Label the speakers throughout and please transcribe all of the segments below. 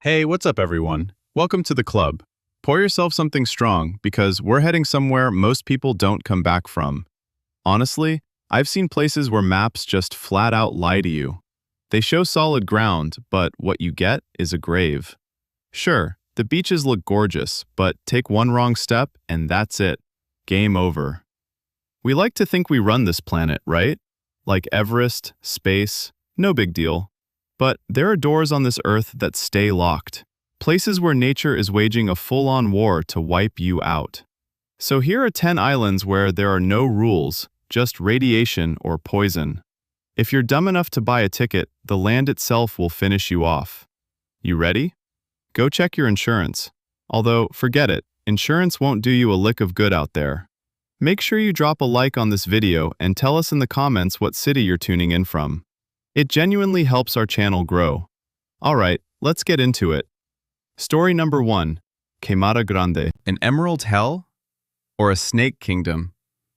Speaker 1: Hey, what's up, everyone? Welcome to the club. Pour yourself something strong because we're heading somewhere most people don't come back from. Honestly, I've seen places where maps just flat out lie to you. They show solid ground, but what you get is a grave. Sure, the beaches look gorgeous, but take one wrong step and that's it. Game over. We like to think we run this planet, right? Like Everest, space, no big deal. But there are doors on this earth that stay locked. Places where nature is waging a full-on war to wipe you out. So here are 10 islands where there are no rules, just radiation or poison. If you're dumb enough to buy a ticket, the land itself will finish you off. You ready? Go check your insurance. Although, forget it, insurance won't do you a lick of good out there. Make sure you drop a like on this video and tell us in the comments what city you're tuning in from. It genuinely helps our channel grow. Alright, let's get into it. Story number 1. Queimada Grande. An emerald hell? Or a snake kingdom,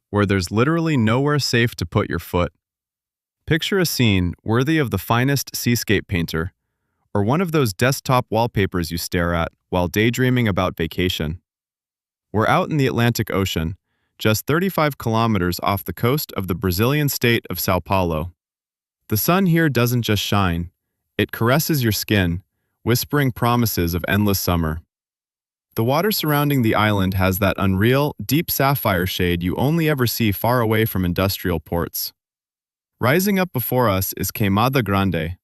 Speaker 1: where there's literally nowhere safe to put your foot. Picture a scene worthy of the finest seascape painter, or one of those desktop wallpapers you stare at while daydreaming about vacation. We're out in the Atlantic Ocean, just 35 kilometers off the coast of the Brazilian state of São Paulo. The sun here doesn't just shine, it caresses your skin, whispering promises of endless summer. The water surrounding the island has that unreal, deep sapphire shade you only ever see far away from industrial ports. Rising up before us is Queimada Grande.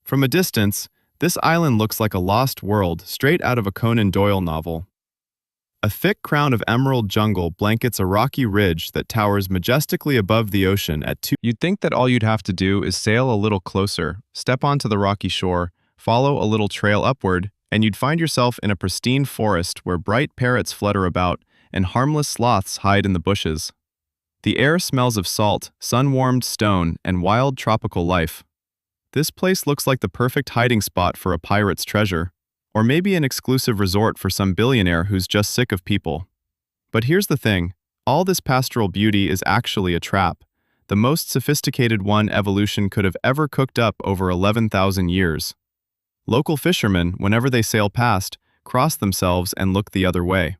Speaker 1: From a distance, this island looks like a lost world straight out of a Conan Doyle novel. A thick crown of emerald jungle blankets a rocky ridge that towers majestically above the ocean at 2. You'd think that all you'd have to do is sail a little closer, step onto the rocky shore, follow a little trail upward, and you'd find yourself in a pristine forest where bright parrots flutter about and harmless sloths hide in the bushes. The air smells of salt, sun-warmed stone, and wild tropical life. This place looks like the perfect hiding spot for a pirate's treasure. Or maybe an exclusive resort for some billionaire who's just sick of people. But here's the thing, all this pastoral beauty is actually a trap, the most sophisticated one evolution could have ever cooked up over 11,000 years. Local fishermen, whenever they sail past, cross themselves and look the other way.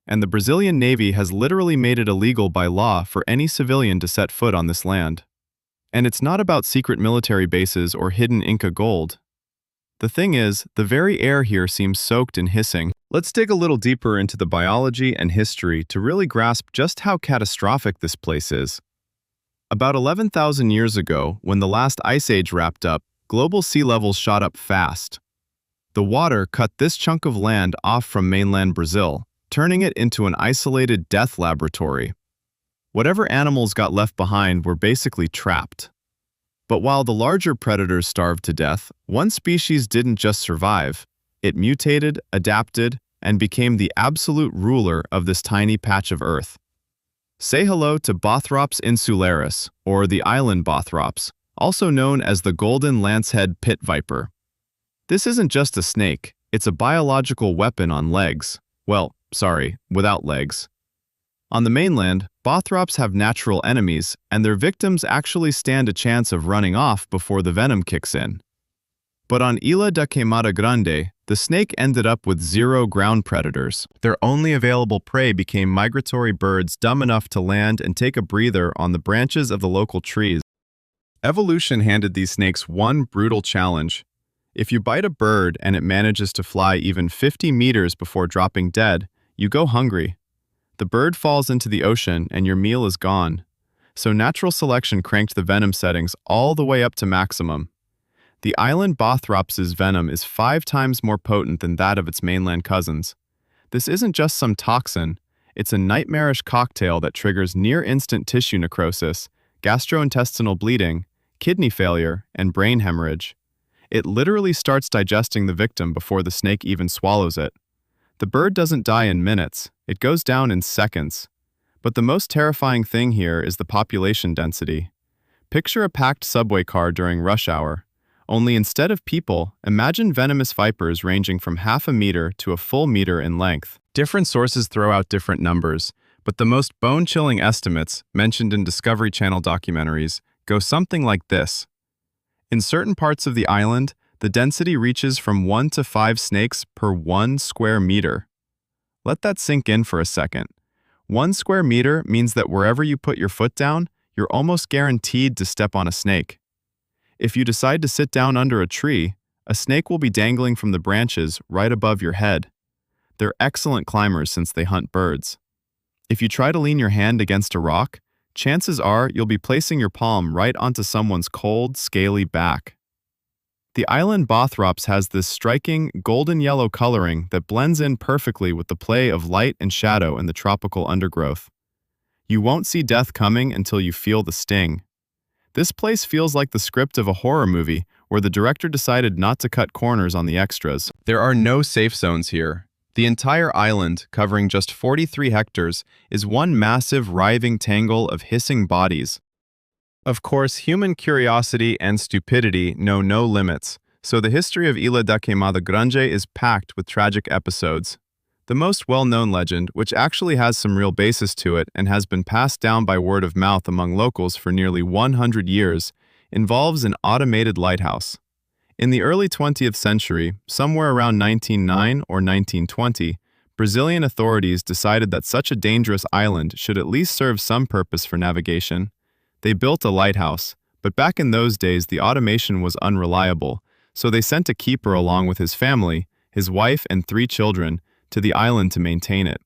Speaker 1: And the Brazilian Navy has literally made it illegal by law for any civilian to set foot on this land. And it's not about secret military bases or hidden Inca gold. The thing is, the very air here seems soaked and hissing. Let's dig a little deeper into the biology and history to really grasp just how catastrophic this place is. About 11,000 years ago, when the last ice age wrapped up, global sea levels shot up fast. The water cut this chunk of land off from mainland Brazil, turning it into an isolated death laboratory. Whatever animals got left behind were basically trapped. But while the larger predators starved to death, one species didn't just survive. It mutated, adapted, and became the absolute ruler of this tiny patch of Earth. Say hello to Bothrops insularis, or the island Bothrops, also known as the golden lancehead pit viper. This isn't just a snake, it's a biological weapon on legs. Well, sorry, without legs. On the mainland, Bothrops have natural enemies, and their victims actually stand a chance of running off before the venom kicks in. But on Ilha da Queimada Grande, the snake ended up with 0 ground predators. Their only available prey became migratory birds dumb enough to land and take a breather on the branches of the local trees. Evolution handed these snakes one brutal challenge. If you bite a bird and it manages to fly even 50 meters before dropping dead, you go hungry. The bird falls into the ocean and your meal is gone. So natural selection cranked the venom settings all the way up to maximum. The island Bothrops's venom is 5 times more potent than that of its mainland cousins. This isn't just some toxin, it's a nightmarish cocktail that triggers near-instant tissue necrosis, gastrointestinal bleeding, kidney failure, and brain hemorrhage. It literally starts digesting the victim before the snake even swallows it. The bird doesn't die in minutes, it goes down in seconds. But the most terrifying thing here is the population density. Picture a packed subway car during rush hour. Only instead of people, imagine venomous vipers ranging from half a meter to a full meter in length. Different sources throw out different numbers, but the most bone-chilling estimates, mentioned in Discovery Channel documentaries, go something like this. In certain parts of the island, the The density reaches from 1 to 5 snakes per 1 square meter. Let that sink in for a second. 1 square meter means that wherever you put your foot down, you're almost guaranteed to step on a snake. If you decide to sit down under a tree, a snake will be dangling from the branches right above your head. They're excellent climbers since they hunt birds. If you try to lean your hand against a rock, chances are you'll be placing your palm right onto someone's cold, scaly back. The island Bothrops has this striking golden yellow coloring that blends in perfectly with the play of light and shadow in the tropical undergrowth. You won't see death coming until you feel the sting. This place feels like the script of a horror movie where the director decided not to cut corners on the extras. There are no safe zones here. The entire island, covering just 43 hectares, is one massive writhing tangle of hissing bodies. Of course, human curiosity and stupidity know no limits, so the history of Ilha da Queimada Grande is packed with tragic episodes. The most well-known legend, which actually has some real basis to it and has been passed down by word of mouth among locals for nearly 100 years, involves an automated lighthouse. In the early 20th century, somewhere around 1909 or 1920, Brazilian authorities decided that such a dangerous island should at least serve some purpose for navigation. They built a lighthouse, but back in those days the automation was unreliable, so they sent a keeper along with his family, his wife and 3 children, to the island to maintain it.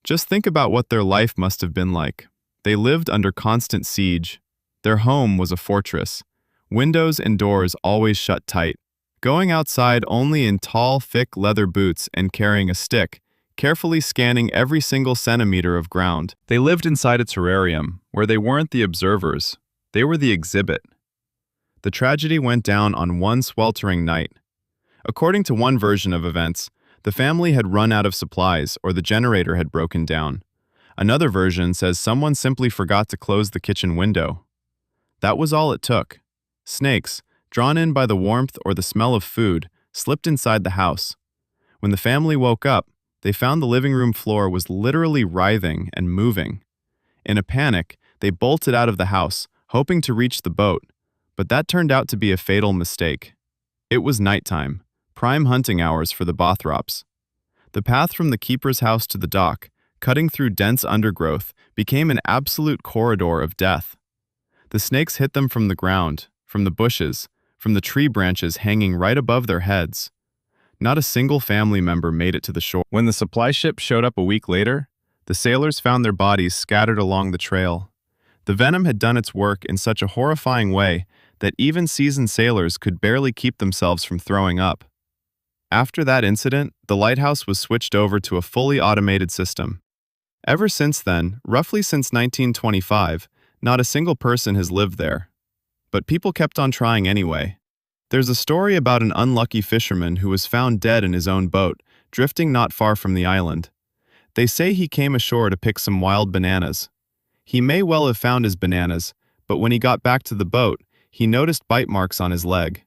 Speaker 1: Just think about what their life must have been like. They lived under constant siege. Their home was a fortress. Windows and doors always shut tight. Going outside only in tall, thick leather boots and carrying a stick, carefully scanning every single centimeter of ground. They lived inside a terrarium, where they weren't the observers, they were the exhibit. The tragedy went down on one sweltering night. According to one version of events, the family had run out of supplies or the generator had broken down. Another version says someone simply forgot to close the kitchen window. That was all it took. Snakes, drawn in by the warmth or the smell of food, slipped inside the house. When the family woke up, they found the living room floor was literally writhing and moving. In a panic, they bolted out of the house, hoping to reach the boat, but that turned out to be a fatal mistake. It was nighttime, prime hunting hours for the Bothrops. The path from the keeper's house to the dock, cutting through dense undergrowth, became an absolute corridor of death. The snakes hit them from the ground, from the bushes, from the tree branches hanging right above their heads. Not a single family member made it to the shore. When the supply ship showed up a week later, the sailors found their bodies scattered along the trail. The venom had done its work in such a horrifying way that even seasoned sailors could barely keep themselves from throwing up. After that incident, the lighthouse was switched over to a fully automated system. Ever since then, roughly since 1925, not a single person has lived there. But people kept on trying anyway. There's a story about an unlucky fisherman who was found dead in his own boat, drifting not far from the island. They say he came ashore to pick some wild bananas. He may well have found his bananas, but when he got back to the boat, he noticed bite marks on his leg.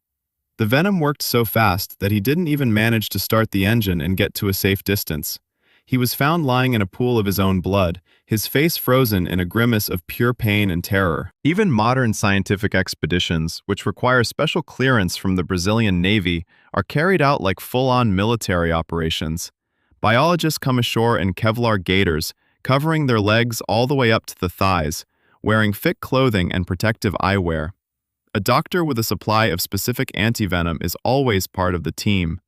Speaker 1: The venom worked so fast that he didn't even manage to start the engine and get to a safe distance. He was found lying in a pool of his own blood, his face frozen in a grimace of pure pain and terror. Even modern scientific expeditions, which require special clearance from the Brazilian Navy, are carried out like full-on military operations. Biologists come ashore in Kevlar gaiters, covering their legs all the way up to the thighs, wearing thick clothing and protective eyewear. A doctor with a supply of specific antivenom is always part of the team.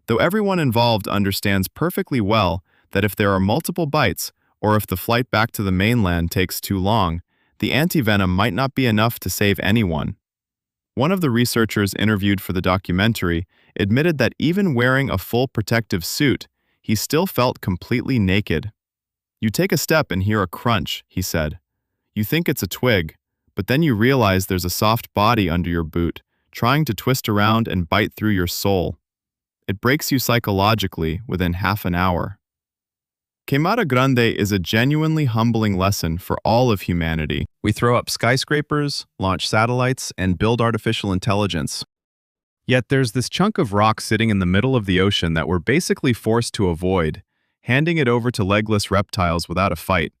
Speaker 1: Though everyone involved understands perfectly well that if there are multiple bites, or if the flight back to the mainland takes too long, the antivenom might not be enough to save anyone. One of the researchers interviewed for the documentary admitted that even wearing a full protective suit, he still felt completely naked. "You take a step and hear a crunch," he said. "You think it's a twig, but then you realize there's a soft body under your boot, trying to twist around and bite through your soul. It breaks you psychologically within half an hour." Queimada Grande is a genuinely humbling lesson for all of humanity. We throw up skyscrapers, launch satellites, and build artificial intelligence. Yet there's this chunk of rock sitting in the middle of the ocean that we're basically forced to avoid, handing it over to legless reptiles without a fight.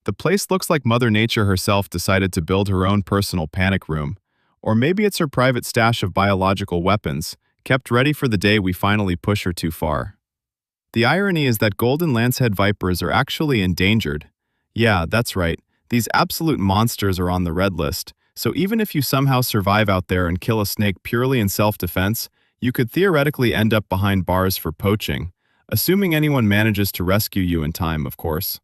Speaker 1: The place looks like Mother Nature herself decided to build her own personal panic room, Or maybe it's her private stash of biological weapons, kept ready for the day we finally push her too far. The irony is that golden lancehead vipers are actually endangered. Yeah, that's right. These absolute monsters are on the red list, so even if you somehow survive out there and kill a snake purely in self-defense, you could theoretically end up behind bars for poaching, assuming anyone manages to rescue you in time, of course.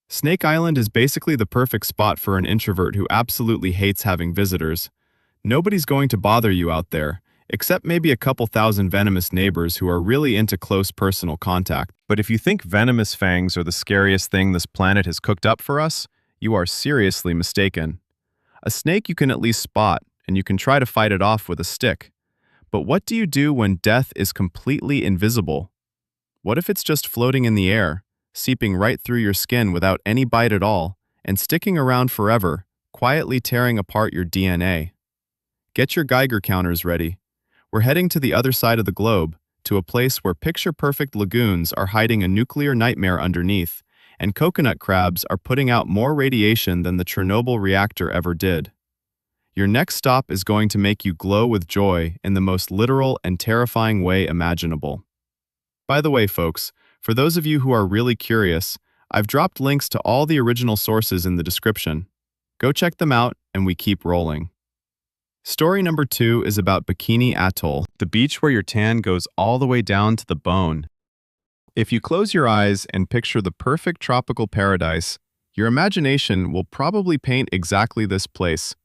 Speaker 1: Snake Island is basically the perfect spot for an introvert who absolutely hates having visitors. Nobody's going to bother you out there, except maybe a couple thousand venomous neighbors who are really into close personal contact. But if you think venomous fangs are the scariest thing this planet has cooked up for us, you are seriously mistaken. A snake you can at least spot, and you can try to fight it off with a stick. But what do you do when death is completely invisible? What if it's just floating in the air, seeping right through your skin without any bite at all, and sticking around forever, quietly tearing apart your DNA? Get your Geiger counters ready. We're heading to the other side of the globe, to a place where picture-perfect lagoons are hiding a nuclear nightmare underneath, and coconut crabs are putting out more radiation than the Chernobyl reactor ever did. Your next stop is going to make you glow with joy in the most literal and terrifying way imaginable. By the way, folks, for those of you who are really curious, I've dropped links to all the original sources in the description. Go check them out, and we keep rolling. Story number 2 is about Bikini Atoll, the beach where your tan goes all the way down to the bone. If you close your eyes and picture the perfect tropical paradise, your imagination will probably paint exactly this place.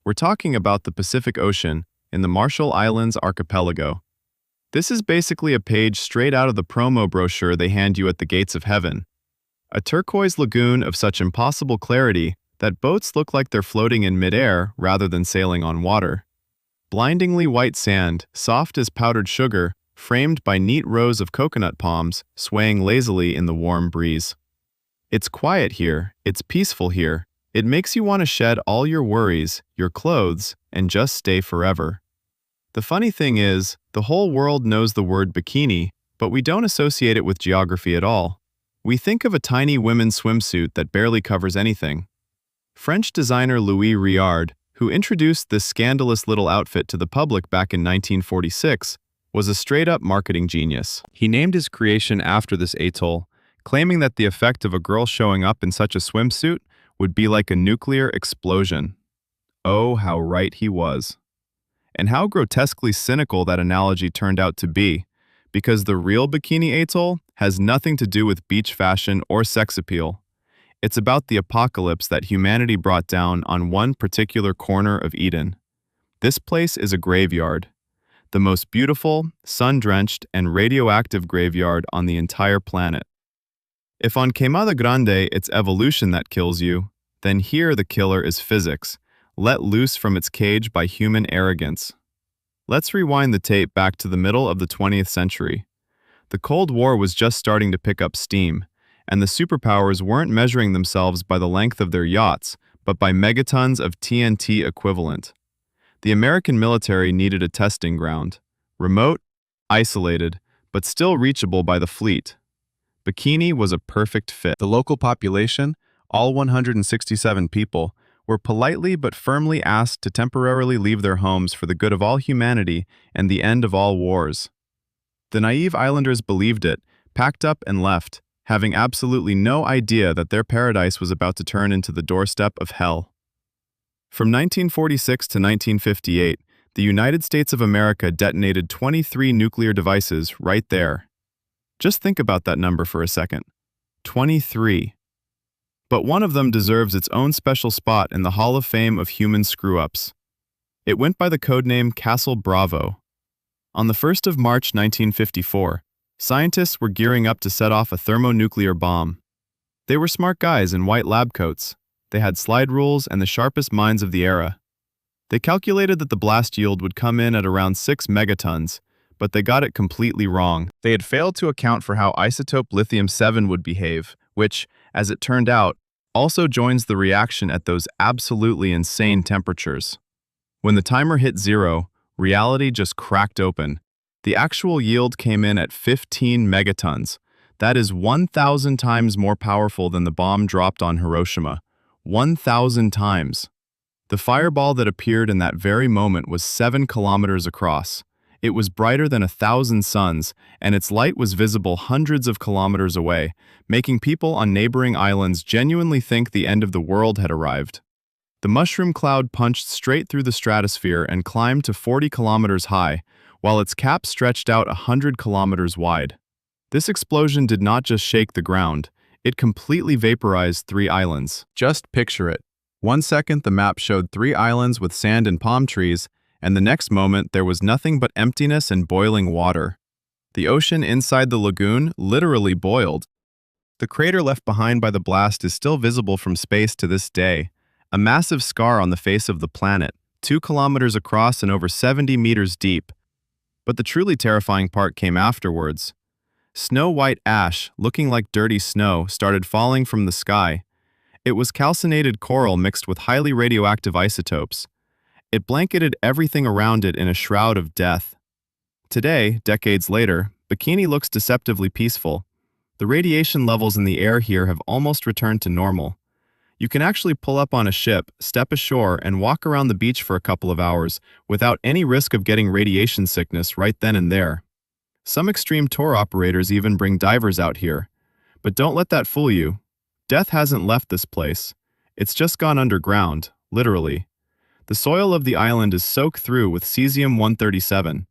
Speaker 1: We're talking about the Pacific Ocean in the Marshall Islands archipelago. This is basically a page straight out of the promo brochure they hand you at the gates of heaven. A turquoise lagoon of such impossible clarity that boats look like they're floating in midair rather than sailing on water. Blindingly white sand, soft as powdered sugar, framed by neat rows of coconut palms swaying lazily in the warm breeze. It's quiet here, it's peaceful here. It makes you want to shed all your worries, your clothes, and just stay forever. The funny thing is, the whole world knows the word bikini, but we don't associate it with geography at all. We think of a tiny women's swimsuit that barely covers anything. French designer Louis Réard, who introduced this scandalous little outfit to the public back in 1946, was a straight-up marketing genius. He named his creation after this atoll, claiming that the effect of a girl showing up in such a swimsuit would be like a nuclear explosion. Oh, how right he was. And how grotesquely cynical that analogy turned out to be, because the real Bikini Atoll has nothing to do with beach fashion or sex appeal. It's about the apocalypse that humanity brought down on one particular corner of Eden. This place is a graveyard, the most beautiful, sun-drenched, and radioactive graveyard on the entire planet. If on Queimada Grande it's evolution that kills you, then here the killer is physics, let loose from its cage by human arrogance. Let's rewind the tape back to the middle of the 20th century. The Cold War was just starting to pick up steam, and the superpowers weren't measuring themselves by the length of their yachts, but by megatons of TNT equivalent. The American military needed a testing ground, remote, isolated, but still reachable by the fleet. Bikini was a perfect fit. The local population, all 167 people, were politely but firmly asked to temporarily leave their homes for the good of all humanity and the end of all wars. The naive islanders believed it, packed up and left, having absolutely no idea that their paradise was about to turn into the doorstep of hell. From 1946 to 1958, the United States of America detonated 23 nuclear devices right there. Just think about that number for a second. 23. But one of them deserves its own special spot in the Hall of Fame of human screw-ups. It went by the codename Castle Bravo. On the 1st of March 1954, scientists were gearing up to set off a thermonuclear bomb. They were smart guys in white lab coats. They had slide rules and the sharpest minds of the era. They calculated that the blast yield would come in at around 6 megatons, but they got it completely wrong. They had failed to account for how isotope lithium-7 would behave, which, as it turned out, also joins the reaction at those absolutely insane temperatures. When the timer hit 0, reality just cracked open. The actual yield came in at 15 megatons. That is 1,000 times more powerful than the bomb dropped on Hiroshima. 1,000 times. The fireball that appeared in that very moment was 7 kilometers across. It was brighter than 1,000 suns, and its light was visible hundreds of kilometers away, making people on neighboring islands genuinely think the end of the world had arrived. The mushroom cloud punched straight through the stratosphere and climbed to 40 kilometers high, while its cap stretched out 100 kilometers wide. This explosion did not just shake the ground, it completely vaporized 3 islands. Just picture it. One second the map showed 3 islands with sand and palm trees, and the next moment there was nothing but emptiness and boiling water. The ocean inside the lagoon literally boiled. The crater left behind by the blast is still visible from space to this day, a massive scar on the face of the planet, 2 kilometers across and over 70 meters deep. But the truly terrifying part came afterwards. Snow-white ash, looking like dirty snow, started falling from the sky. It was calcinated coral mixed with highly radioactive isotopes. It blanketed everything around it in a shroud of death. Today, decades later, Bikini looks deceptively peaceful. The radiation levels in the air here have almost returned to normal. You can actually pull up on a ship, step ashore, and walk around the beach for a couple of hours without any risk of getting radiation sickness right then and there. Some extreme tour operators even bring divers out here. But don't let that fool you. Death hasn't left this place. It's just gone underground, literally. The soil of the island is soaked through with cesium-137.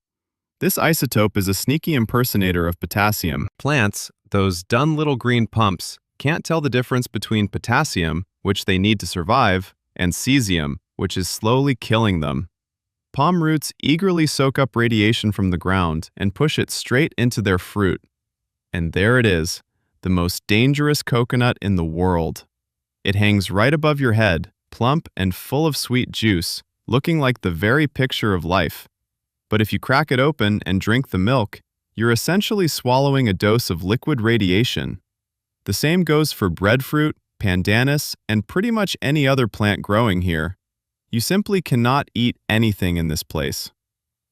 Speaker 1: This isotope is a sneaky impersonator of potassium. Plants, those dun little green pumps, can't tell the difference between potassium, which they need to survive, and cesium, which is slowly killing them. Palm roots eagerly soak up radiation from the ground and push it straight into their fruit. And there it is, the most dangerous coconut in the world. It hangs right above your head, plump and full of sweet juice, looking like the very picture of life. But if you crack it open and drink the milk, you're essentially swallowing a dose of liquid radiation. The same goes for breadfruit, pandanus, and pretty much any other plant growing here. You simply cannot eat anything in this place.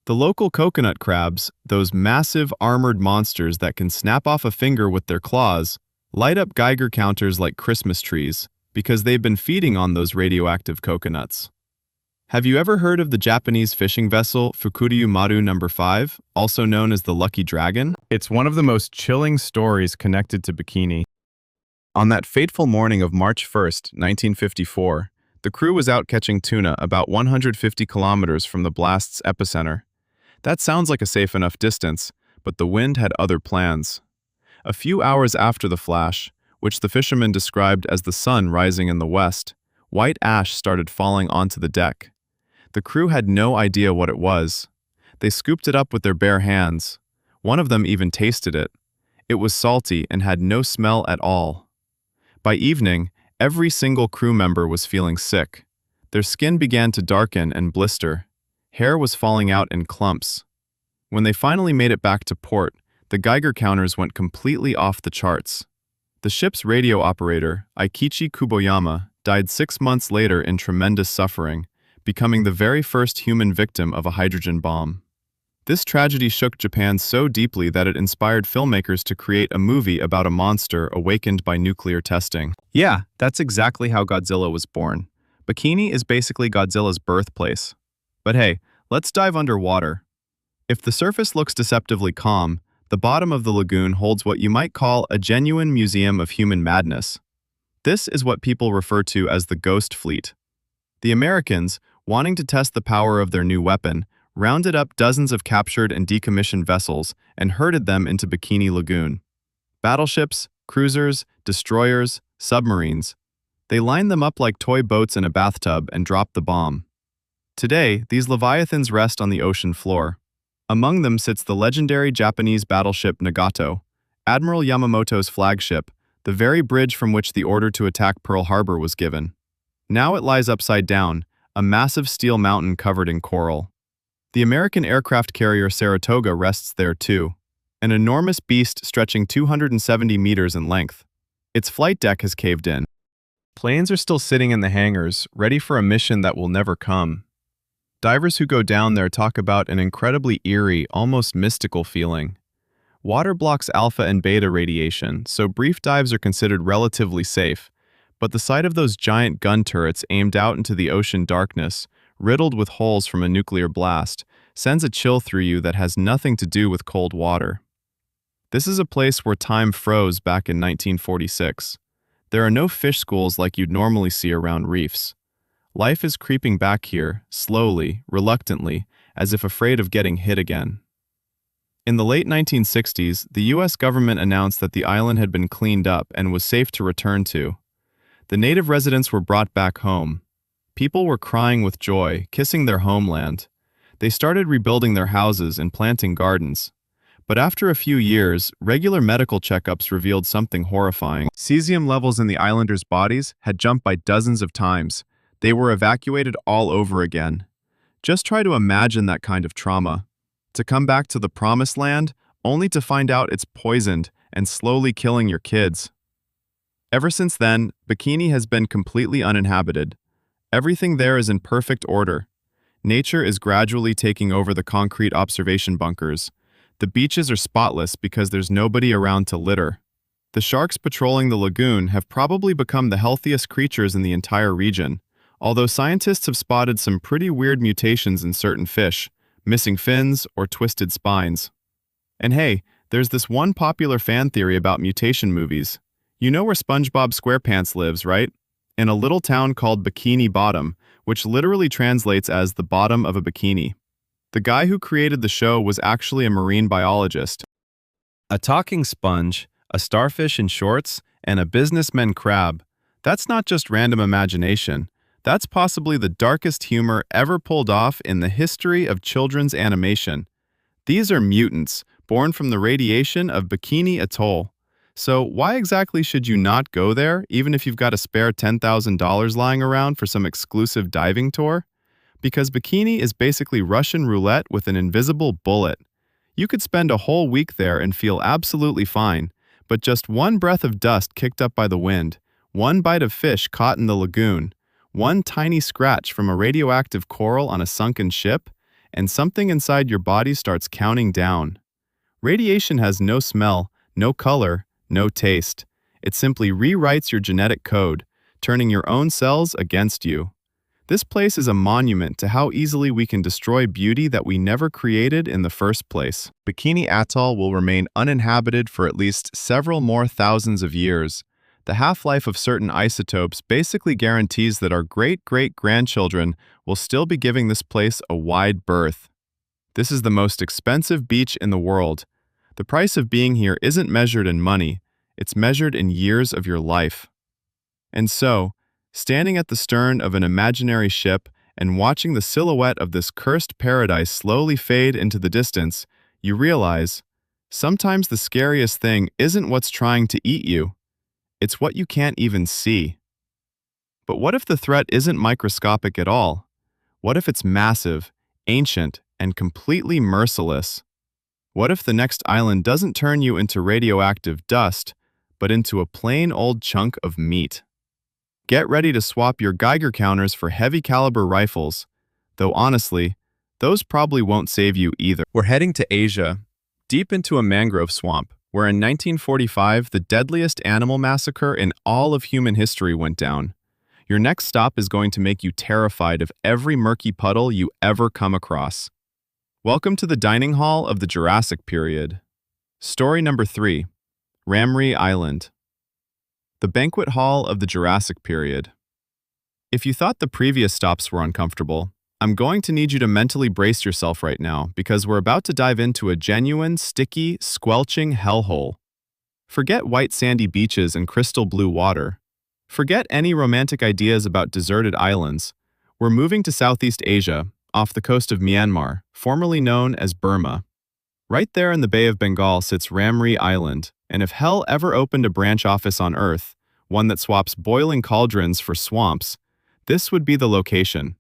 Speaker 1: The local coconut crabs, those massive armored monsters that can snap off a finger with their claws, light up Geiger counters like Christmas trees because they've been feeding on those radioactive coconuts. Have you ever heard of the Japanese fishing vessel Fukuryu Maru No. 5, also known as the Lucky Dragon? It's one of the most chilling stories connected to Bikini. On that fateful morning of March 1st, 1954, the crew was out catching tuna about 150 kilometers from the blast's epicenter. That sounds like a safe enough distance, but the wind had other plans. A few hours after the flash, which the fishermen described as the sun rising in the west, white ash started falling onto the deck. The crew had no idea what it was. They scooped it up with their bare hands. One of them even tasted it. It was salty and had no smell at all. By evening, every single crew member was feeling sick. Their skin began to darken and blister. Hair was falling out in clumps. When they finally made it back to port, the Geiger counters went completely off the charts. The ship's radio operator, Aikichi Kuboyama, died 6 months later in tremendous suffering, becoming the very first human victim of a hydrogen bomb. This tragedy shook Japan so deeply that it inspired filmmakers to create a movie about a monster awakened by nuclear testing. Yeah, that's exactly how Godzilla was born. Bikini is basically Godzilla's birthplace. But hey, let's dive underwater. If the surface looks deceptively calm, the bottom of the lagoon holds what you might call a genuine museum of human madness. This is what people refer to as the Ghost Fleet. The Americans, wanting to test the power of their new weapon, rounded up dozens of captured and decommissioned vessels and herded them into Bikini Lagoon. Battleships, cruisers, destroyers, submarines. They lined them up like toy boats in a bathtub and dropped the bomb. Today, these leviathans rest on the ocean floor. Among them sits the legendary Japanese battleship Nagato, Admiral Yamamoto's flagship, the very bridge from which the order to attack Pearl Harbor was given. Now it lies upside down, a massive steel mountain covered in coral. The American aircraft carrier Saratoga rests there too, an enormous beast stretching 270 meters in length. Its flight deck has caved in. Planes are still sitting in the hangars, ready for a mission that will never come. Divers who go down there talk about an incredibly eerie, almost mystical feeling. Water blocks alpha and beta radiation, so brief dives are considered relatively safe, But the sight of those giant gun turrets aimed out into the ocean darkness, riddled with holes from a nuclear blast, sends a chill through you that has nothing to do with cold water. This is a place where time froze back in 1946. There are no fish schools like you'd normally see around reefs. Life is creeping back here, slowly, reluctantly, as if afraid of getting hit again. In the late 1960s, the US government announced that the island had been cleaned up and was safe to return to. The native residents were brought back home. People were crying with joy, kissing their homeland. They started rebuilding their houses and planting gardens. But after a few years, regular medical checkups revealed something horrifying. Cesium levels in the islanders' bodies had jumped by dozens of times. They were evacuated all over again. Just try to imagine that kind of trauma. To come back to the promised land, only to find out it's poisoned and slowly killing your kids. Ever since then, Bikini has been completely uninhabited. Everything there is in perfect order. Nature is gradually taking over the concrete observation bunkers. The beaches are spotless because there's nobody around to litter. The sharks patrolling the lagoon have probably become the healthiest creatures in the entire region, although scientists have spotted some pretty weird mutations in certain fish, missing fins or twisted spines. And hey, there's this one popular fan theory about mutation movies. You know where SpongeBob SquarePants lives, right? In a little town called Bikini Bottom, which literally translates as the bottom of a bikini. The guy who created the show was actually a marine biologist. A talking sponge, a starfish in shorts, and a businessman crab. That's not just random imagination. That's possibly the darkest humor ever pulled off in the history of children's animation. These are mutants, born from the radiation of Bikini Atoll. So why exactly should you not go there, even if you've got a spare $10,000 lying around for some exclusive diving tour? Because Bikini is basically Russian roulette with an invisible bullet. You could spend a whole week there and feel absolutely fine, but just one breath of dust kicked up by the wind, one bite of fish caught in the lagoon, one tiny scratch from a radioactive coral on a sunken ship, and something inside your body starts counting down. Radiation has no smell, no color, no taste. It simply rewrites your genetic code, turning your own cells against you. This place is a monument to how easily we can destroy beauty that we never created in the first place. Bikini Atoll will remain uninhabited for at least several more thousands of years. The half-life of certain isotopes basically guarantees that our great-great-grandchildren will still be giving this place a wide berth. This is the most expensive beach in the world. The price of being here isn't measured in money, it's measured in years of your life. And so, standing at the stern of an imaginary ship and watching the silhouette of this cursed paradise slowly fade into the distance, you realize, sometimes the scariest thing isn't what's trying to eat you. It's what you can't even see. But what if the threat isn't microscopic at all? What if it's massive, ancient, and completely merciless? What if the next island doesn't turn you into radioactive dust, but into a plain old chunk of meat? Get ready to swap your Geiger counters for heavy caliber rifles, though honestly, those probably won't save you either. We're heading to Asia, deep into a mangrove swamp, where in 1945 the deadliest animal massacre in all of human history went down. Your next stop is going to make you terrified of every murky puddle you ever come across. Welcome to the dining hall of the Jurassic period. Story number 3, Ramree Island. The banquet hall of the Jurassic period. If you thought the previous stops were uncomfortable, I'm going to need you to mentally brace yourself right now because we're about to dive into a genuine, sticky, squelching hellhole. Forget white sandy beaches and crystal blue water. Forget any romantic ideas about deserted islands. We're moving to Southeast Asia, off the coast of Myanmar, formerly known as Burma. Right there in the Bay of Bengal sits Ramree Island, and if hell ever opened a branch office on Earth, one that swaps boiling cauldrons for swamps, this would be the location.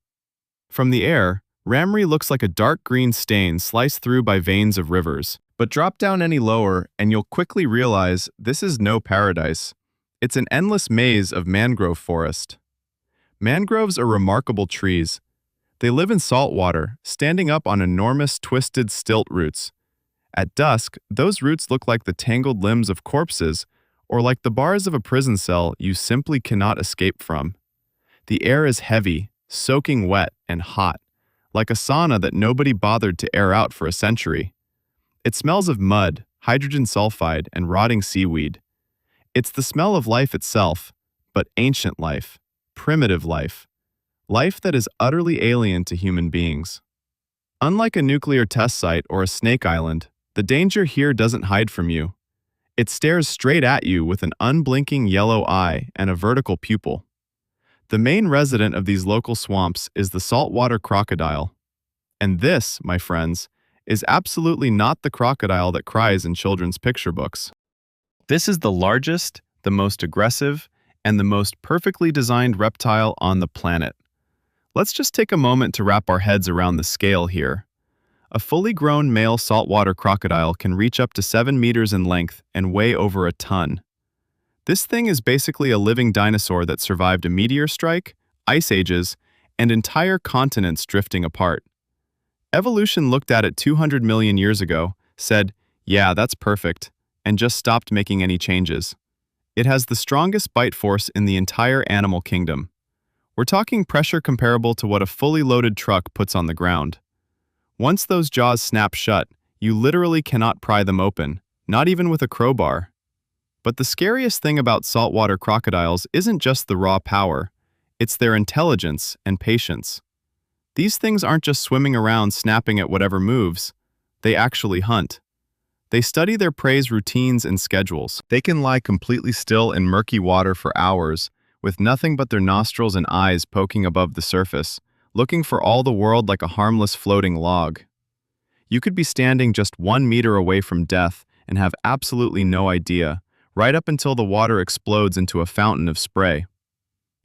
Speaker 1: From the air, Ramree looks like a dark green stain sliced through by veins of rivers. But drop down any lower and you'll quickly realize this is no paradise. It's an endless maze of mangrove forest. Mangroves are remarkable trees. They live in salt water, standing up on enormous twisted stilt roots. At dusk, those roots look like the tangled limbs of corpses, or like the bars of a prison cell you simply cannot escape from. The air is heavy, soaking wet, and hot, like a sauna that nobody bothered to air out for a century. It smells of mud, hydrogen sulfide, and rotting seaweed. It's the smell of life itself, but ancient life, primitive life, life that is utterly alien to human beings. Unlike a nuclear test site or a snake island, the danger here doesn't hide from you. It stares straight at you with an unblinking yellow eye and a vertical pupil. The main resident of these local swamps is the saltwater crocodile. And this, my friends, is absolutely not the crocodile that cries in children's picture books. This is the largest, the most aggressive, and the most perfectly designed reptile on the planet. Let's just take a moment to wrap our heads around the scale here. A fully grown male saltwater crocodile can reach up to 7 meters in length and weigh over a ton. This thing is basically a living dinosaur that survived a meteor strike, ice ages, and entire continents drifting apart. Evolution looked at it 200 million years ago, said, "Yeah, that's perfect," and just stopped making any changes. It has the strongest bite force in the entire animal kingdom. We're talking pressure comparable to what a fully loaded truck puts on the ground. Once those jaws snap shut, you literally cannot pry them open, not even with a crowbar. But the scariest thing about saltwater crocodiles isn't just the raw power, it's their intelligence and patience. These things aren't just swimming around snapping at whatever moves, they actually hunt. They study their prey's routines and schedules. They can lie completely still in murky water for hours, with nothing but their nostrils and eyes poking above the surface, looking for all the world like a harmless floating log. You could be standing just 1 meter away from death and have absolutely no idea, right up until the water explodes into a fountain of spray.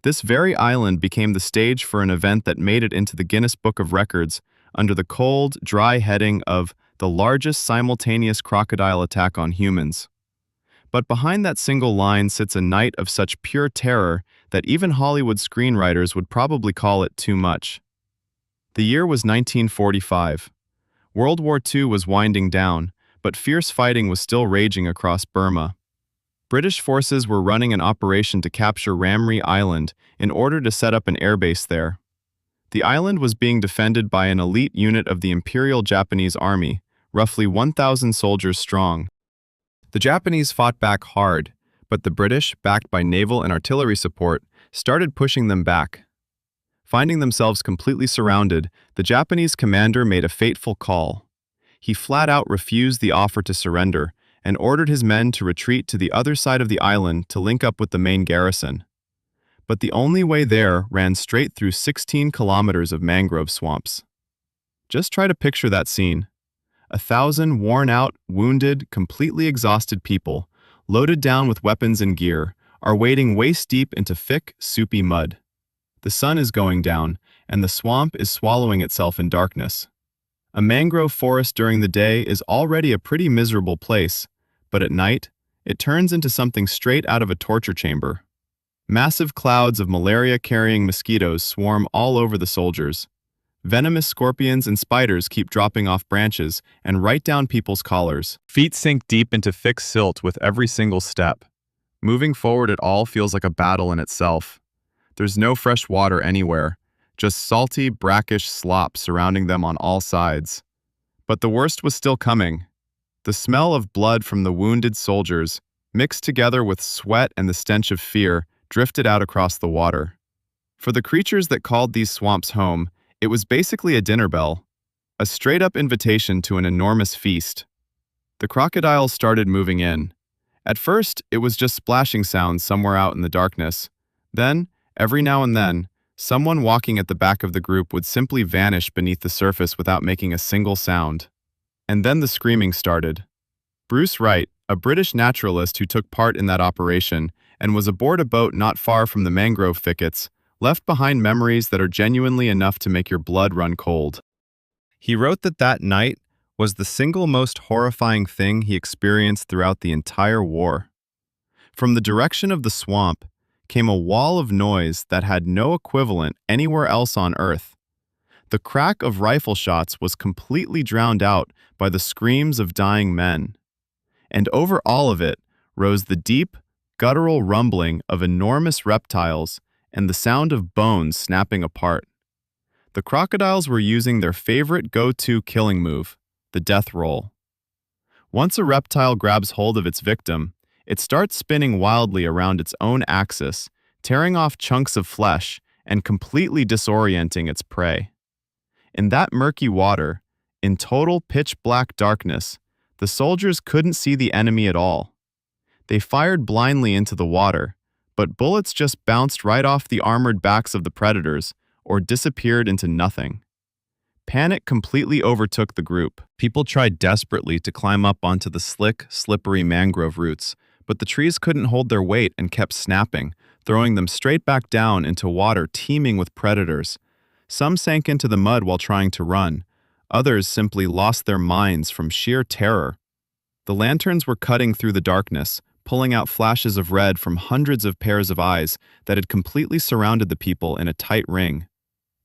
Speaker 1: This very island became the stage for an event that made it into the Guinness Book of Records under the cold, dry heading of the largest simultaneous crocodile attack on humans. But behind that single line sits a night of such pure terror that even Hollywood screenwriters would probably call it too much. The year was 1945. World War II was winding down, but fierce fighting was still raging across Burma. British forces were running an operation to capture Ramree Island in order to set up an airbase there. The island was being defended by an elite unit of the Imperial Japanese Army, roughly 1,000 soldiers strong. The Japanese fought back hard, but the British, backed by naval and artillery support, started pushing them back. Finding themselves completely surrounded, the Japanese commander made a fateful call. He flat out refused the offer to surrender and ordered his men to retreat to the other side of the island to link up with the main garrison. But the only way there ran straight through 16 kilometers of mangrove swamps. Just try to picture that scene. 1,000 worn-out, wounded, completely exhausted people, loaded down with weapons and gear, are wading waist-deep into thick, soupy mud. The sun is going down, and the swamp is swallowing itself in darkness. A mangrove forest during the day is already a pretty miserable place, but at night, it turns into something straight out of a torture chamber. Massive clouds of malaria-carrying mosquitoes swarm all over the soldiers. Venomous scorpions and spiders keep dropping off branches and right down people's collars. Feet sink deep into thick silt with every single step. Moving forward at all feels like a battle in itself. There's no fresh water anywhere, just salty, brackish slop surrounding them on all sides. But the worst was still coming. The smell of blood from the wounded soldiers, mixed together with sweat and the stench of fear, drifted out across the water. For the creatures that called these swamps home, it was basically a dinner bell, a straight-up invitation to an enormous feast. The crocodiles started moving in. At first, it was just splashing sounds somewhere out in the darkness. Then, every now and then, someone walking at the back of the group would simply vanish beneath the surface without making a single sound. And then the screaming started. Bruce Wright, a British naturalist who took part in that operation and was aboard a boat not far from the mangrove thickets, left behind memories that are genuinely enough to make your blood run cold. He wrote that that night was the single most horrifying thing he experienced throughout the entire war. From the direction of the swamp came a wall of noise that had no equivalent anywhere else on Earth. The crack of rifle shots was completely drowned out by the screams of dying men. And over all of it rose the deep, guttural rumbling of enormous reptiles, and the sound of bones snapping apart. The crocodiles were using their favorite go-to killing move, the death roll. Once a reptile grabs hold of its victim, it starts spinning wildly around its own axis, tearing off chunks of flesh and completely disorienting its prey. In that murky water, in total pitch-black darkness, the soldiers couldn't see the enemy at all. They fired blindly into the water, but bullets just bounced right off the armored backs of the predators or disappeared into nothing. Panic completely overtook the group. People tried desperately to climb up onto the slick, slippery mangrove roots, but the trees couldn't hold their weight and kept snapping, throwing them straight back down into water teeming with predators. Some sank into the mud while trying to run. Others simply lost their minds from sheer terror. The lanterns were cutting through the darkness, pulling out flashes of red from hundreds of pairs of eyes that had completely surrounded the people in a tight ring.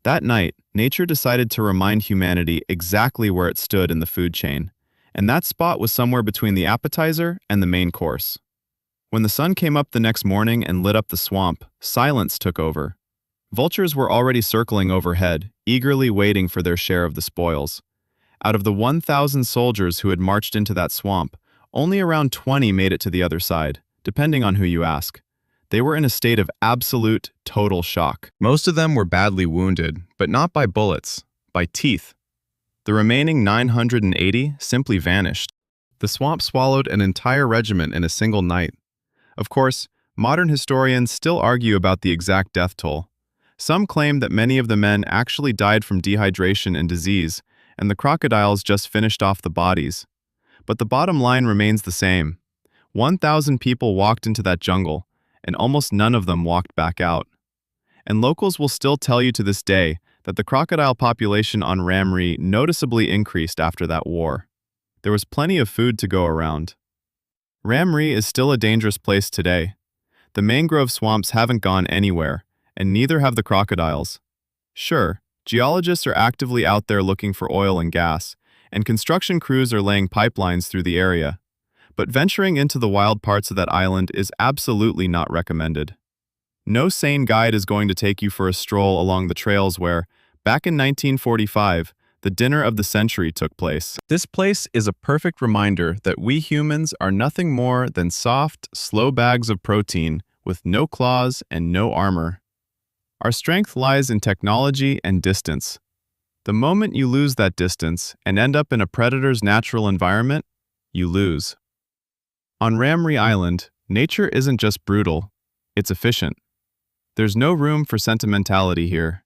Speaker 1: That night, nature decided to remind humanity exactly where it stood in the food chain, and that spot was somewhere between the appetizer and the main course. When the sun came up the next morning and lit up the swamp, silence took over. Vultures were already circling overhead, eagerly waiting for their share of the spoils. Out of the 1,000 soldiers who had marched into that swamp, only around 20 made it to the other side, depending on who you ask. They were in a state of absolute, total shock. Most of them were badly wounded, but not by bullets, by teeth. The remaining 980 simply vanished. The swamp swallowed an entire regiment in a single night. Of course, modern historians still argue about the exact death toll. Some claim that many of the men actually died from dehydration and disease, and the crocodiles just finished off the bodies. But the bottom line remains the same. 1,000 people walked into that jungle, and almost none of them walked back out. And locals will still tell you to this day that the crocodile population on Ram Ri noticeably increased after that war. There was plenty of food to go around. Ram Ri is still a dangerous place today. The mangrove swamps haven't gone anywhere, and neither have the crocodiles. Sure, geologists are actively out there looking for oil and gas, and construction crews are laying pipelines through the area. But venturing into the wild parts of that island is absolutely not recommended. No sane guide is going to take you for a stroll along the trails where, back in 1945, the dinner of the century took place. This place is a perfect reminder that we humans are nothing more than soft, slow bags of protein with no claws and no armor. Our strength lies in technology and distance. The moment you lose that distance and end up in a predator's natural environment, you lose. On Ram Ri Island, nature isn't just brutal, it's efficient. There's no room for sentimentality here.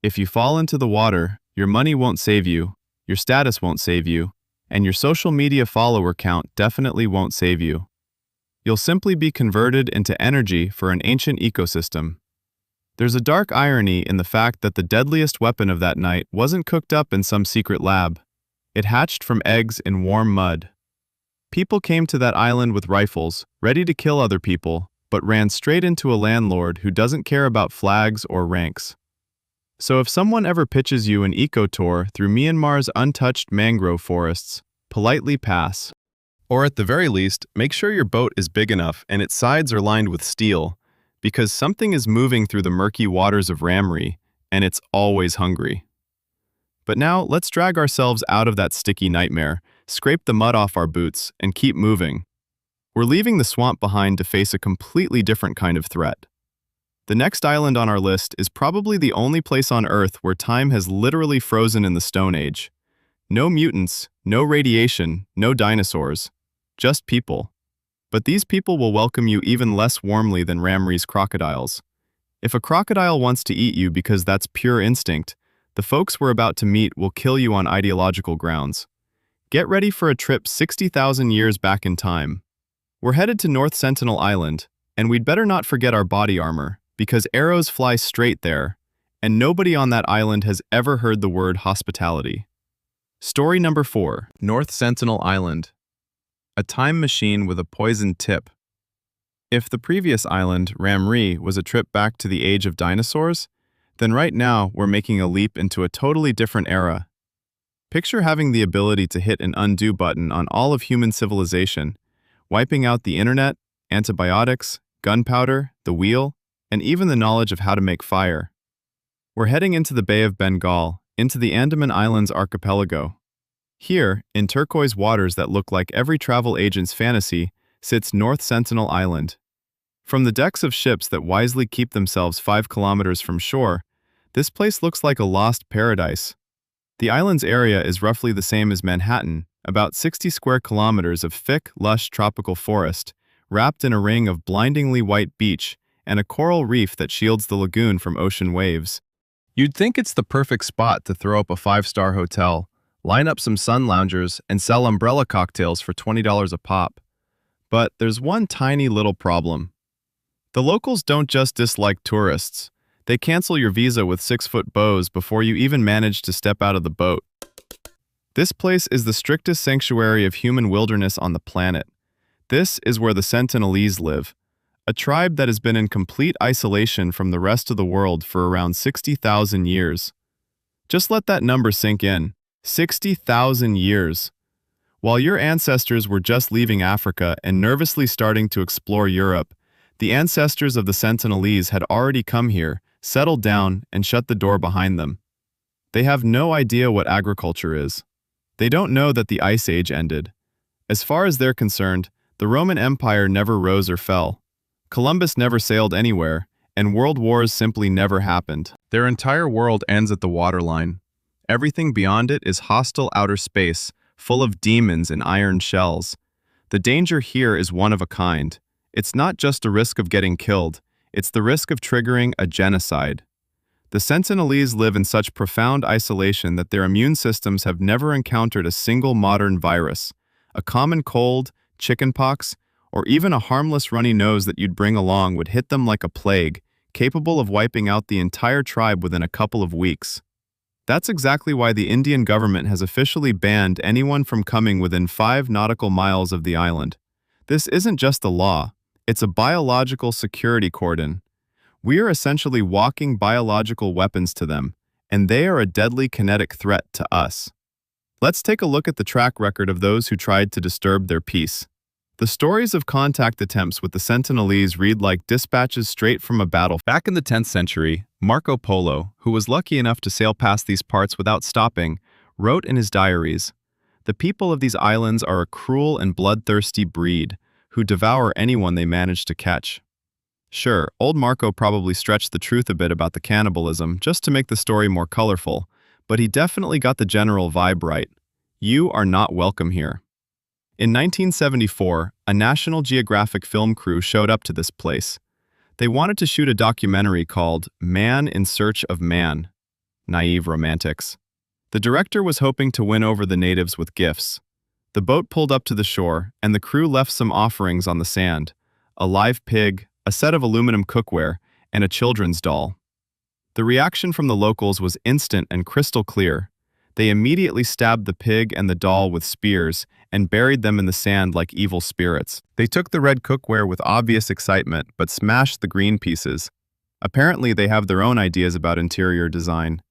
Speaker 1: If you fall into the water, your money won't save you, your status won't save you, and your social media follower count definitely won't save you. You'll simply be converted into energy for an ancient ecosystem. There's a dark irony in the fact that the deadliest weapon of that night wasn't cooked up in some secret lab. It hatched from eggs in warm mud. People came to that island with rifles, ready to kill other people, but ran straight into a landlord who doesn't care about flags or ranks. So if someone ever pitches you an eco-tour through Myanmar's untouched mangrove forests, politely pass. Or at the very least, make sure your boat is big enough and its sides are lined with steel, because something is moving through the murky waters of Ram Ri, and it's always hungry. But now, let's drag ourselves out of that sticky nightmare, scrape the mud off our boots, and keep moving. We're leaving the swamp behind to face a completely different kind of threat. The next island on our list is probably the only place on Earth where time has literally frozen in the Stone Age. No mutants, no radiation, no dinosaurs. Just people. But these people will welcome you even less warmly than Ram Ri's crocodiles. If a crocodile wants to eat you because that's pure instinct, the folks we're about to meet will kill you on ideological grounds. Get ready for a trip 60,000 years back in time. We're headed to North Sentinel Island, and we'd better not forget our body armor, because arrows fly straight there, and nobody on that island has ever heard the word hospitality. Story number 4, North Sentinel Island. A time machine with a poisoned tip. If the previous island, Ram Ri, was a trip back to the age of dinosaurs, then right now we're making a leap into a totally different era. Picture having the ability to hit an undo button on all of human civilization, wiping out the internet, antibiotics, gunpowder, the wheel, and even the knowledge of how to make fire. We're heading into the Bay of Bengal, into the Andaman Islands archipelago. Here, in turquoise waters that look like every travel agent's fantasy, sits North Sentinel Island. From the decks of ships that wisely keep themselves 5 kilometers from shore, this place looks like a lost paradise. The island's area is roughly the same as Manhattan, about 60 square kilometers of thick, lush tropical forest, wrapped in a ring of blindingly white beach and a coral reef that shields the lagoon from ocean waves. You'd think it's the perfect spot to throw up a 5-star hotel, line up some sun loungers, and sell umbrella cocktails for $20 a pop. But there's one tiny little problem. The locals don't just dislike tourists. They cancel your visa with 6-foot bows before you even manage to step out of the boat. This place is the strictest sanctuary of human wilderness on the planet. This is where the Sentinelese live, a tribe that has been in complete isolation from the rest of the world for around 60,000 years. Just let that number sink in. 60,000 years. While your ancestors were just leaving Africa and nervously starting to explore Europe, the ancestors of the Sentinelese had already come here, settled down, and shut the door behind them. They have no idea what agriculture is. They don't know that the Ice Age ended. As far as they're concerned, the Roman Empire never rose or fell. Columbus never sailed anywhere, and world wars simply never happened. Their entire world ends at the waterline. Everything beyond it is hostile outer space, full of demons and iron shells. The danger here is one of a kind. It's not just a risk of getting killed, it's the risk of triggering a genocide. The Sentinelese live in such profound isolation that their immune systems have never encountered a single modern virus. A common cold, chickenpox, or even a harmless runny nose that you'd bring along would hit them like a plague, capable of wiping out the entire tribe within a couple of weeks. That's exactly why the Indian government has officially banned anyone from coming within 5 nautical miles of the island. This isn't just a law, it's a biological security cordon. We are essentially walking biological weapons to them, and they are a deadly kinetic threat to us. Let's take a look at the track record of those who tried to disturb their peace. The stories of contact attempts with the Sentinelese read like dispatches straight from a battle. Back in the 10th century, Marco Polo, who was lucky enough to sail past these parts without stopping, wrote in his diaries, "The people of these islands are a cruel and bloodthirsty breed, who devour anyone they manage to catch." Sure, old Marco probably stretched the truth a bit about the cannibalism just to make the story more colorful, but he definitely got the general vibe right. You are not welcome here. In 1974, a National Geographic film crew showed up to this place. They wanted to shoot a documentary called Man in Search of Man. Naive romantics. The director was hoping to win over the natives with gifts. The boat pulled up to the shore, and the crew left some offerings on the sand: a live pig, a set of aluminum cookware, and a children's doll. The reaction from the locals was instant and crystal clear. They immediately stabbed the pig and the doll with spears and buried them in the sand like evil spirits. They took the red cookware with obvious excitement, but smashed the green pieces. Apparently, they have their own ideas about interior design.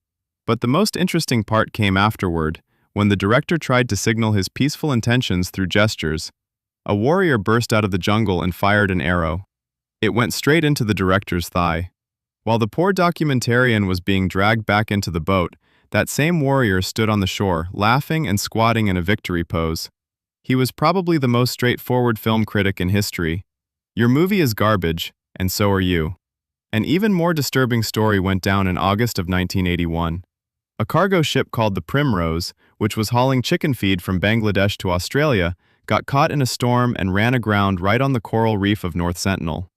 Speaker 1: But the most interesting part came afterward, when the director tried to signal his peaceful intentions through gestures. A warrior burst out of the jungle and fired an arrow. It went straight into the director's thigh. While the poor documentarian was being dragged back into the boat, that same warrior stood on the shore, laughing and squatting in a victory pose. He was probably the most straightforward film critic in history. Your movie is garbage, and so are you. An even more disturbing story went down in August of 1981. A cargo ship called the Primrose, which was hauling chicken feed from Bangladesh to Australia, got caught in a storm and ran aground right on the coral reef of North Sentinel.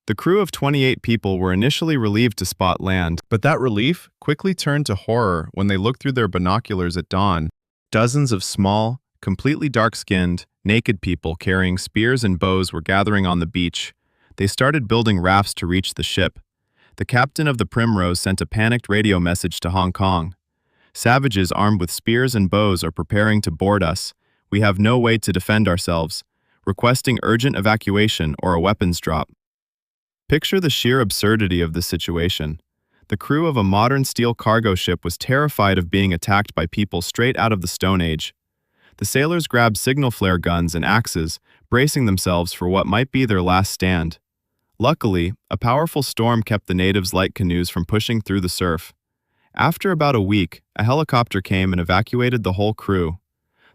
Speaker 1: The crew of 28 people were initially relieved to spot land, but that relief quickly turned to horror when they looked through their binoculars at dawn. Dozens of small, completely dark-skinned, naked people carrying spears and bows were gathering on the beach. They started building rafts to reach the ship. The captain of the Primrose sent a panicked radio message to Hong Kong. "Savages armed with spears and bows are preparing to board us. We have no way to defend ourselves. Requesting urgent evacuation or a weapons drop." Picture the sheer absurdity of this situation. The crew of a modern steel cargo ship was terrified of being attacked by people straight out of the Stone Age. The sailors grabbed signal flare guns and axes, bracing themselves for what might be their last stand. Luckily, a powerful storm kept the natives' light canoes from pushing through the surf. After about a week, a helicopter came and evacuated the whole crew.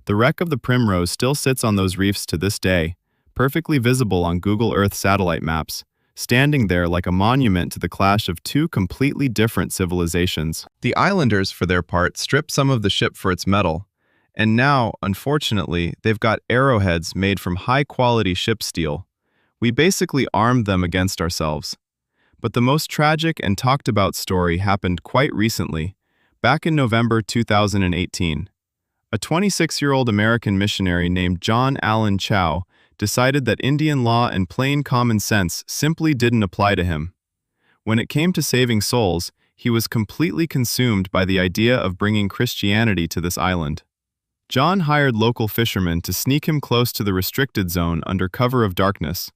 Speaker 1: The wreck of the Primrose still sits on those reefs to this day, perfectly visible on Google Earth satellite maps, standing there like a monument to the clash of two completely different civilizations. The islanders, for their part, stripped some of the ship for its metal, and now, unfortunately, they've got arrowheads made from high-quality ship steel. We basically armed them against ourselves. But the most tragic and talked about story happened quite recently, back in November 2018. A 26-year-old American missionary named John Allen Chow decided that Indian law and plain common sense simply didn't apply to him. When it came to saving souls, he was completely consumed by the idea of bringing Christianity to this island. John hired local fishermen to sneak him close to the restricted zone under cover of darkness.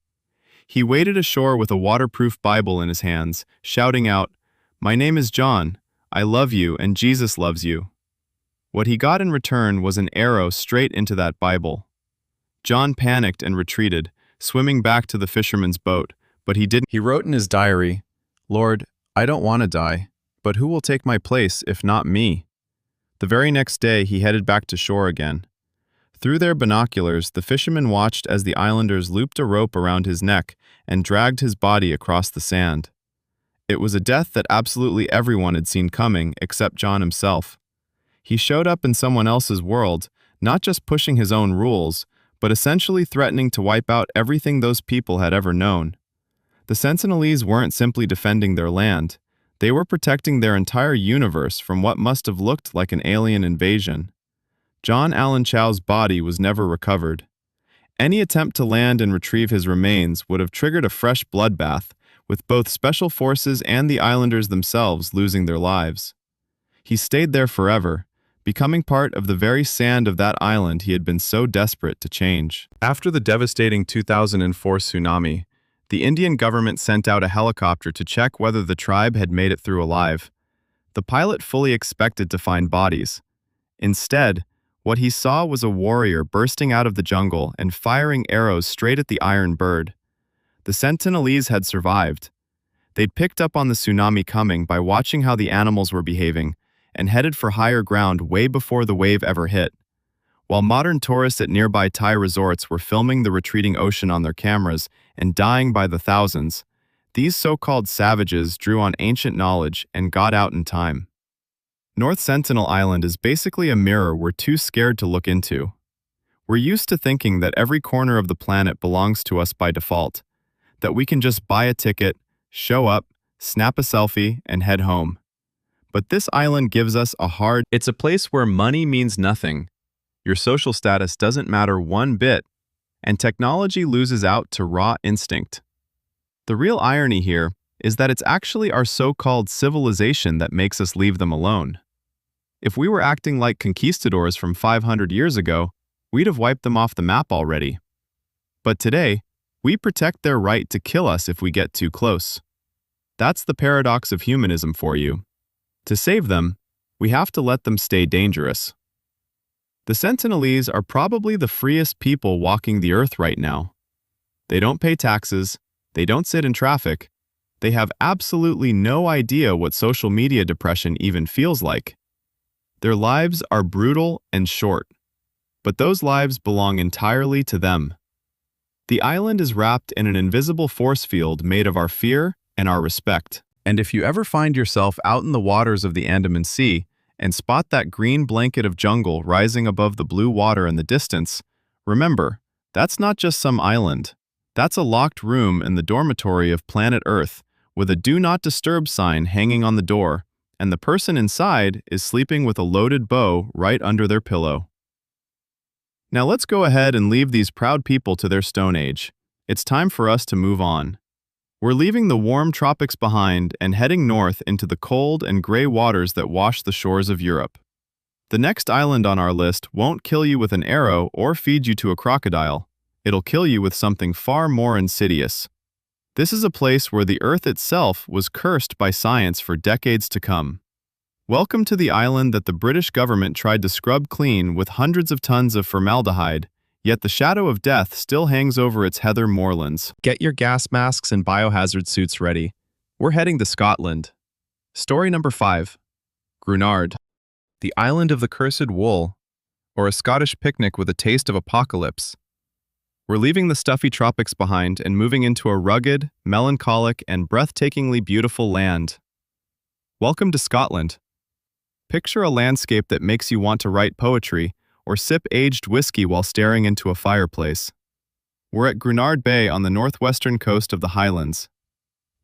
Speaker 1: He waded ashore with a waterproof Bible in his hands, shouting out, "My name is John. I love you and Jesus loves you." What he got in return was an arrow straight into that Bible. John panicked and retreated, swimming back to the fisherman's boat, but he didn't. He wrote in his diary, "Lord, I don't want to die, but who will take my place if not me?" The very next day, he headed back to shore again. Through their binoculars, the fishermen watched as the islanders looped a rope around his neck and dragged his body across the sand. It was a death that absolutely everyone had seen coming except John himself. He showed up in someone else's world, not just pushing his own rules, but essentially threatening to wipe out everything those people had ever known. The Sentinelese weren't simply defending their land. They were protecting their entire universe from what must have looked like an alien invasion. John Allen Chow's body was never recovered. Any attempt to land and retrieve his remains would have triggered a fresh bloodbath, with both special forces and the islanders themselves losing their lives. He stayed there forever, becoming part of the very sand of that island he had been so desperate to change. After the devastating 2004 tsunami, the Indian government sent out a helicopter to check whether the tribe had made it through alive. The pilot fully expected to find bodies. Instead, what he saw was a warrior bursting out of the jungle and firing arrows straight at the iron bird. The Sentinelese had survived. They'd picked up on the tsunami coming by watching how the animals were behaving and headed for higher ground way before the wave ever hit. While modern tourists at nearby Thai resorts were filming the retreating ocean on their cameras and dying by the thousands, these so-called savages drew on ancient knowledge and got out in time. North Sentinel Island is basically a mirror we're too scared to look into. We're used to thinking that every corner of the planet belongs to us by default, that we can just buy a ticket, show up, snap a selfie, and head home. But this island gives us a hard. It's a place where money means nothing. Your social status doesn't matter one bit, and technology loses out to raw instinct. The real irony here is that it's actually our so-called civilization that makes us leave them alone. If we were acting like conquistadors from 500 years ago, we'd have wiped them off the map already. But today, we protect their right to kill us if we get too close. That's the paradox of humanism for you. To save them, we have to let them stay dangerous. The Sentinelese are probably the freest people walking the earth right now. They don't pay taxes, they don't sit in traffic, they have absolutely no idea what social media depression even feels like. Their lives are brutal and short, but those lives belong entirely to them. The island is wrapped in an invisible force field made of our fear and our respect. And if you ever find yourself out in the waters of the Andaman Sea and spot that green blanket of jungle rising above the blue water in the distance, remember, that's not just some island. That's a locked room in the dormitory of planet Earth with a Do Not Disturb sign hanging on the door, and the person inside is sleeping with a loaded bow right under their pillow. Now let's go ahead and leave these proud people to their stone age. It's time for us to move on. We're leaving the warm tropics behind and heading north into the cold and gray waters that wash the shores of Europe. The next island on our list won't kill you with an arrow or feed you to a crocodile. It'll kill you with something far more insidious. This is a place where the Earth itself was cursed by science for decades to come. Welcome to the island that the British government tried to scrub clean with hundreds of tons of formaldehyde, Yet the shadow of death still hangs over its heather moorlands. Get your gas masks and biohazard suits ready. We're heading to Scotland. Story number 5. Grunard, the island of the cursed wool, or a Scottish picnic with a taste of apocalypse. We're leaving the stuffy tropics behind and moving into a rugged, melancholic, and breathtakingly beautiful land. Welcome to Scotland. Picture a landscape that makes you want to write poetry or sip aged whiskey while staring into a fireplace. We're at Grunard Bay on the northwestern coast of the Highlands.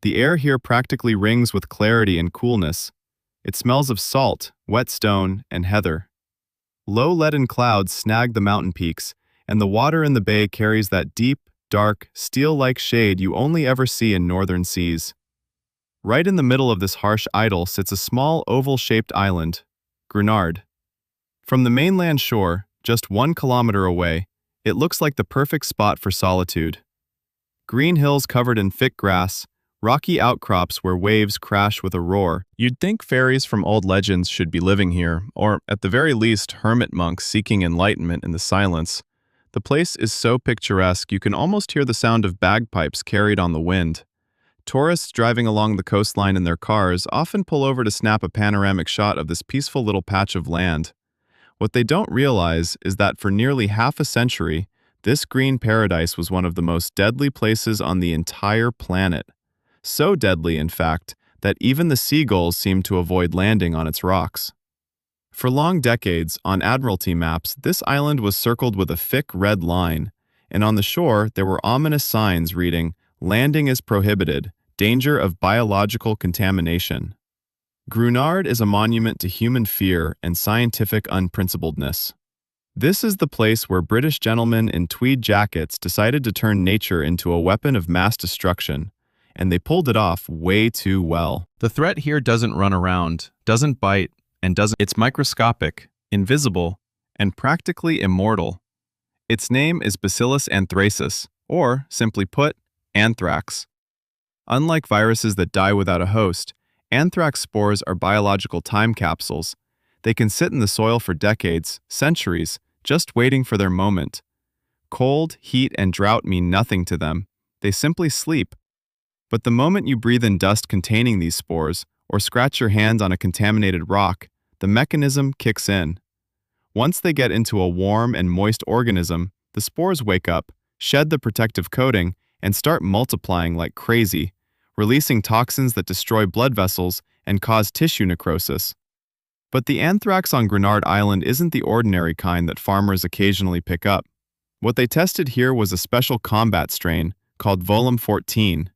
Speaker 1: The air here practically rings with clarity and coolness. It smells of salt, wet stone, and heather. Low leaden clouds snag the mountain peaks, and the water in the bay carries that deep, dark, steel-like shade you only ever see in northern seas. Right in the middle of this harsh idyll sits a small oval-shaped island, Grunard. From the mainland shore, just 1 kilometer away, it looks like the perfect spot for solitude. Green hills covered in thick grass, rocky outcrops where waves crash with a roar. You'd think fairies from old legends should be living here, or at the very least, hermit monks seeking enlightenment in the silence. The place is so picturesque you can almost hear the sound of bagpipes carried on the wind. Tourists driving along the coastline in their cars often pull over to snap a panoramic shot of this peaceful little patch of land. What they don't realize is that for nearly half a century, this green paradise was one of the most deadly places on the entire planet. So deadly, in fact, that even the seagulls seemed to avoid landing on its rocks. For long decades, on Admiralty maps, this island was circled with a thick red line, and on the shore there were ominous signs reading, "Landing is prohibited. Danger of biological contamination." Grunard is a monument to human fear and scientific unprincipledness. This is the place where British gentlemen in tweed jackets decided to turn nature into a weapon of mass destruction, and they pulled it off way too well. The threat here doesn't run around, doesn't bite, and it's microscopic, invisible, and practically immortal. Its name is Bacillus anthracis, or, simply put, anthrax. Unlike viruses that die without a host, anthrax spores are biological time capsules. They can sit in the soil for decades, centuries, just waiting for their moment. Cold, heat, and drought mean nothing to them. They simply sleep. But the moment you breathe in dust containing these spores, or scratch your hand on a contaminated rock, the mechanism kicks in. Once they get into a warm and moist organism, the spores wake up, shed the protective coating, and start multiplying like crazy, releasing toxins that destroy blood vessels and cause tissue necrosis. But the anthrax on Grunard Island isn't the ordinary kind that farmers occasionally pick up. What they tested here was a special combat strain called Volum 14.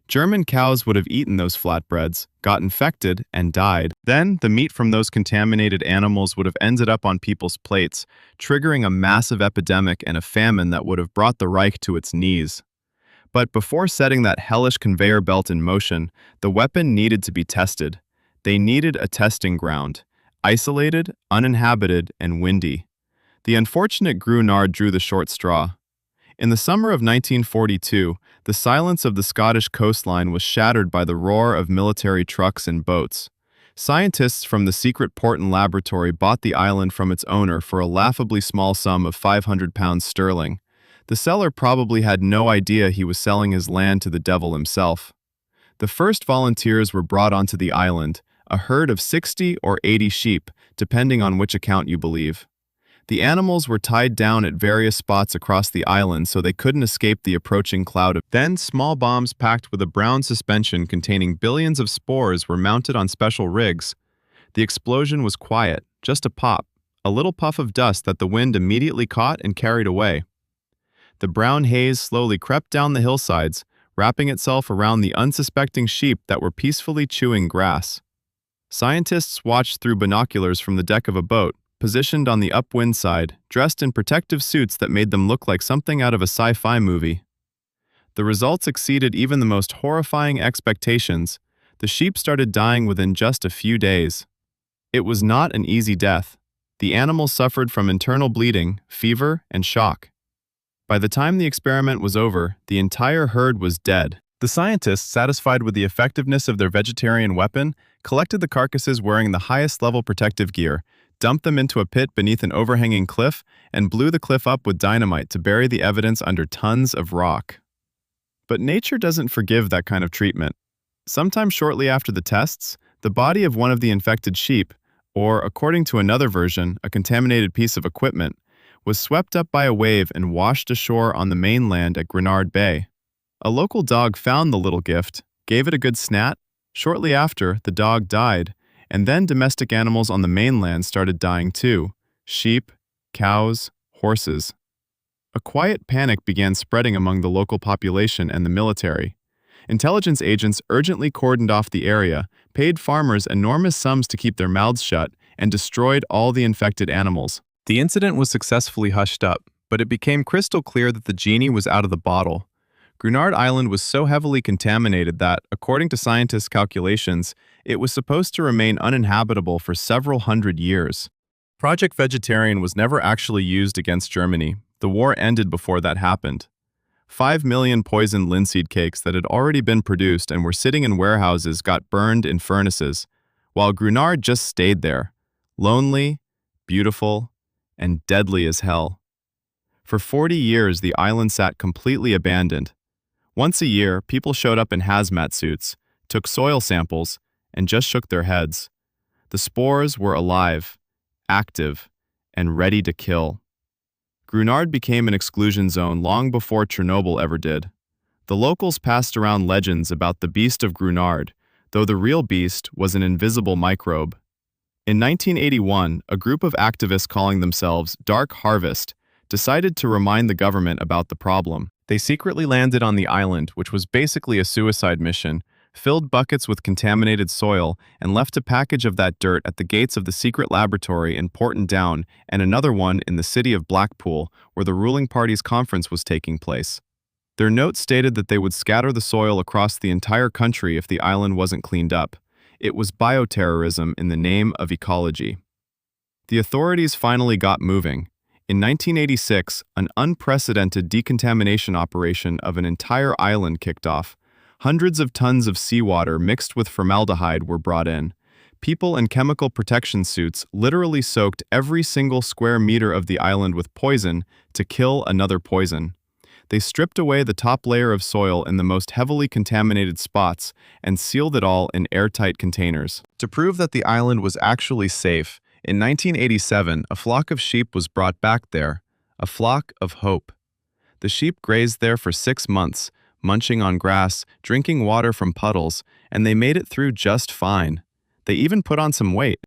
Speaker 1: German cows would have eaten those flatbreads, got infected, and died. Then, the meat from those contaminated animals would have ended up on people's plates, triggering a massive epidemic and a famine that would have brought the Reich to its knees. But before setting that hellish conveyor belt in motion, the weapon needed to be tested. They needed a testing ground, isolated, uninhabited, and windy. The unfortunate Grunard drew the short straw. In the summer of 1942, the silence of the Scottish coastline was shattered by the roar of military trucks and boats. Scientists from the secret Porton laboratory bought the island from its owner for a laughably small sum of £500 sterling. The seller probably had no idea he was selling his land to the devil himself. The first volunteers were brought onto the island, a herd of 60 or 80 sheep, depending on which account you believe. The animals were tied down at various spots across the island so they couldn't escape the approaching cloud of. Then small bombs packed with a brown suspension containing billions of spores were mounted on special rigs. The explosion was quiet, just a pop, a little puff of dust that the wind immediately caught and carried away. The brown haze slowly crept down the hillsides, wrapping itself around the unsuspecting sheep that were peacefully chewing grass. Scientists watched through binoculars from the deck of a boat, positioned on the upwind side, dressed in protective suits that made them look like something out of a sci-fi movie. The results exceeded even the most horrifying expectations. The sheep started dying within just a few days. It was not an easy death. The animals suffered from internal bleeding, fever, and shock. By the time the experiment was over, the entire herd was dead. The scientists, satisfied with the effectiveness of their vegetarian weapon, collected the carcasses wearing the highest level protective gear, dumped them into a pit beneath an overhanging cliff, and blew the cliff up with dynamite to bury the evidence under tons of rock. But nature doesn't forgive that kind of treatment. Sometime shortly after the tests, the body of one of the infected sheep, or according to another version, a contaminated piece of equipment, was swept up by a wave and washed ashore on the mainland at Grenard Bay. A local dog found the little gift, gave it a good snat. Shortly after, the dog died, and then domestic animals on the mainland started dying too: sheep, cows, horses. A quiet panic began spreading among the local population and the military. Intelligence agents urgently cordoned off the area, paid farmers enormous sums to keep their mouths shut, and destroyed all the infected animals. The incident was successfully hushed up, but it became crystal clear that the genie was out of the bottle. Grenard Island was so heavily contaminated that, according to scientists' calculations, it was supposed to remain uninhabitable for several hundred years. Project Vegetarian was never actually used against Germany. The war ended before that happened. 5 million poisoned linseed cakes that had already been produced and were sitting in warehouses got burned in furnaces, while Grenard just stayed there, lonely, beautiful, and deadly as hell. For 40 years, the island sat completely abandoned. Once a year, people showed up in hazmat suits, took soil samples, and just shook their heads. The spores were alive, active, and ready to kill. Grenard became an exclusion zone long before Chernobyl ever did. The locals passed around legends about the beast of Grenard, though the real beast was an invisible microbe. In 1981, a group of activists calling themselves Dark Harvest decided to remind the government about the problem. They secretly landed on the island, which was basically a suicide mission, filled buckets with contaminated soil, and left a package of that dirt at the gates of the secret laboratory in Porton Down and another one in the city of Blackpool, where the ruling party's conference was taking place. Their note stated that they would scatter the soil across the entire country if the island wasn't cleaned up. It was bioterrorism in the name of ecology. The authorities finally got moving. In 1986, an unprecedented decontamination operation of an entire island kicked off. Hundreds of tons of seawater mixed with formaldehyde were brought in. People in chemical protection suits literally soaked every single square meter of the island with poison to kill another poison. They stripped away the top layer of soil in the most heavily contaminated spots and sealed it all in airtight containers. To prove that the island was actually safe, in 1987, a flock of sheep was brought back there, a flock of hope. The sheep grazed there for 6 months, munching on grass, drinking water from puddles, and they made it through just fine. They even put on some weight.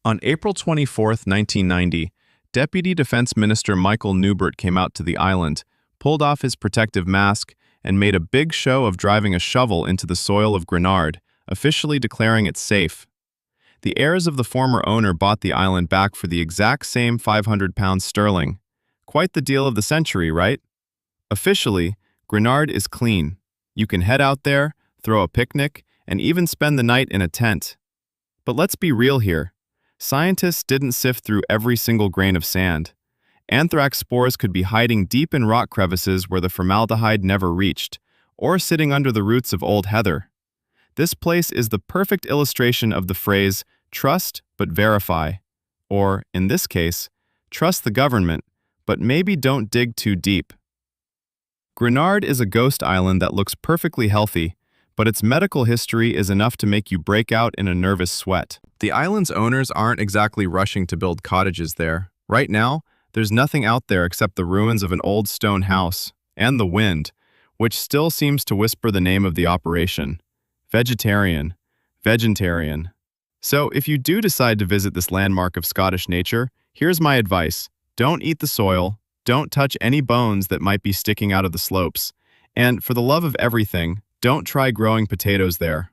Speaker 1: On April 24, 1990, Deputy Defense Minister Michael Newbert came out to the island, pulled off his protective mask, and made a big show of driving a shovel into the soil of Grenard, officially declaring it safe. The heirs of the former owner bought the island back for the exact same 500 pounds sterling. Quite the deal of the century, right? Officially, Grenard is clean. You can head out there, throw a picnic, and even spend the night in a tent. But let's be real here. Scientists didn't sift through every single grain of sand. Anthrax spores could be hiding deep in rock crevices where the formaldehyde never reached, or sitting under the roots of old heather. This place is the perfect illustration of the phrase, trust but verify, or, in this case, trust the government, but maybe don't dig too deep. Grenard is a ghost island that looks perfectly healthy, but its medical history is enough to make you break out in a nervous sweat. The island's owners aren't exactly rushing to build cottages there. Right now, there's nothing out there except the ruins of an old stone house, and the wind, which still seems to whisper the name of the operation. Vegetarian. Vegetarian. So, if you do decide to visit this landmark of Scottish nature, here's my advice. Don't eat the soil, don't touch any bones that might be sticking out of the slopes, and for the love of everything, don't try growing potatoes there.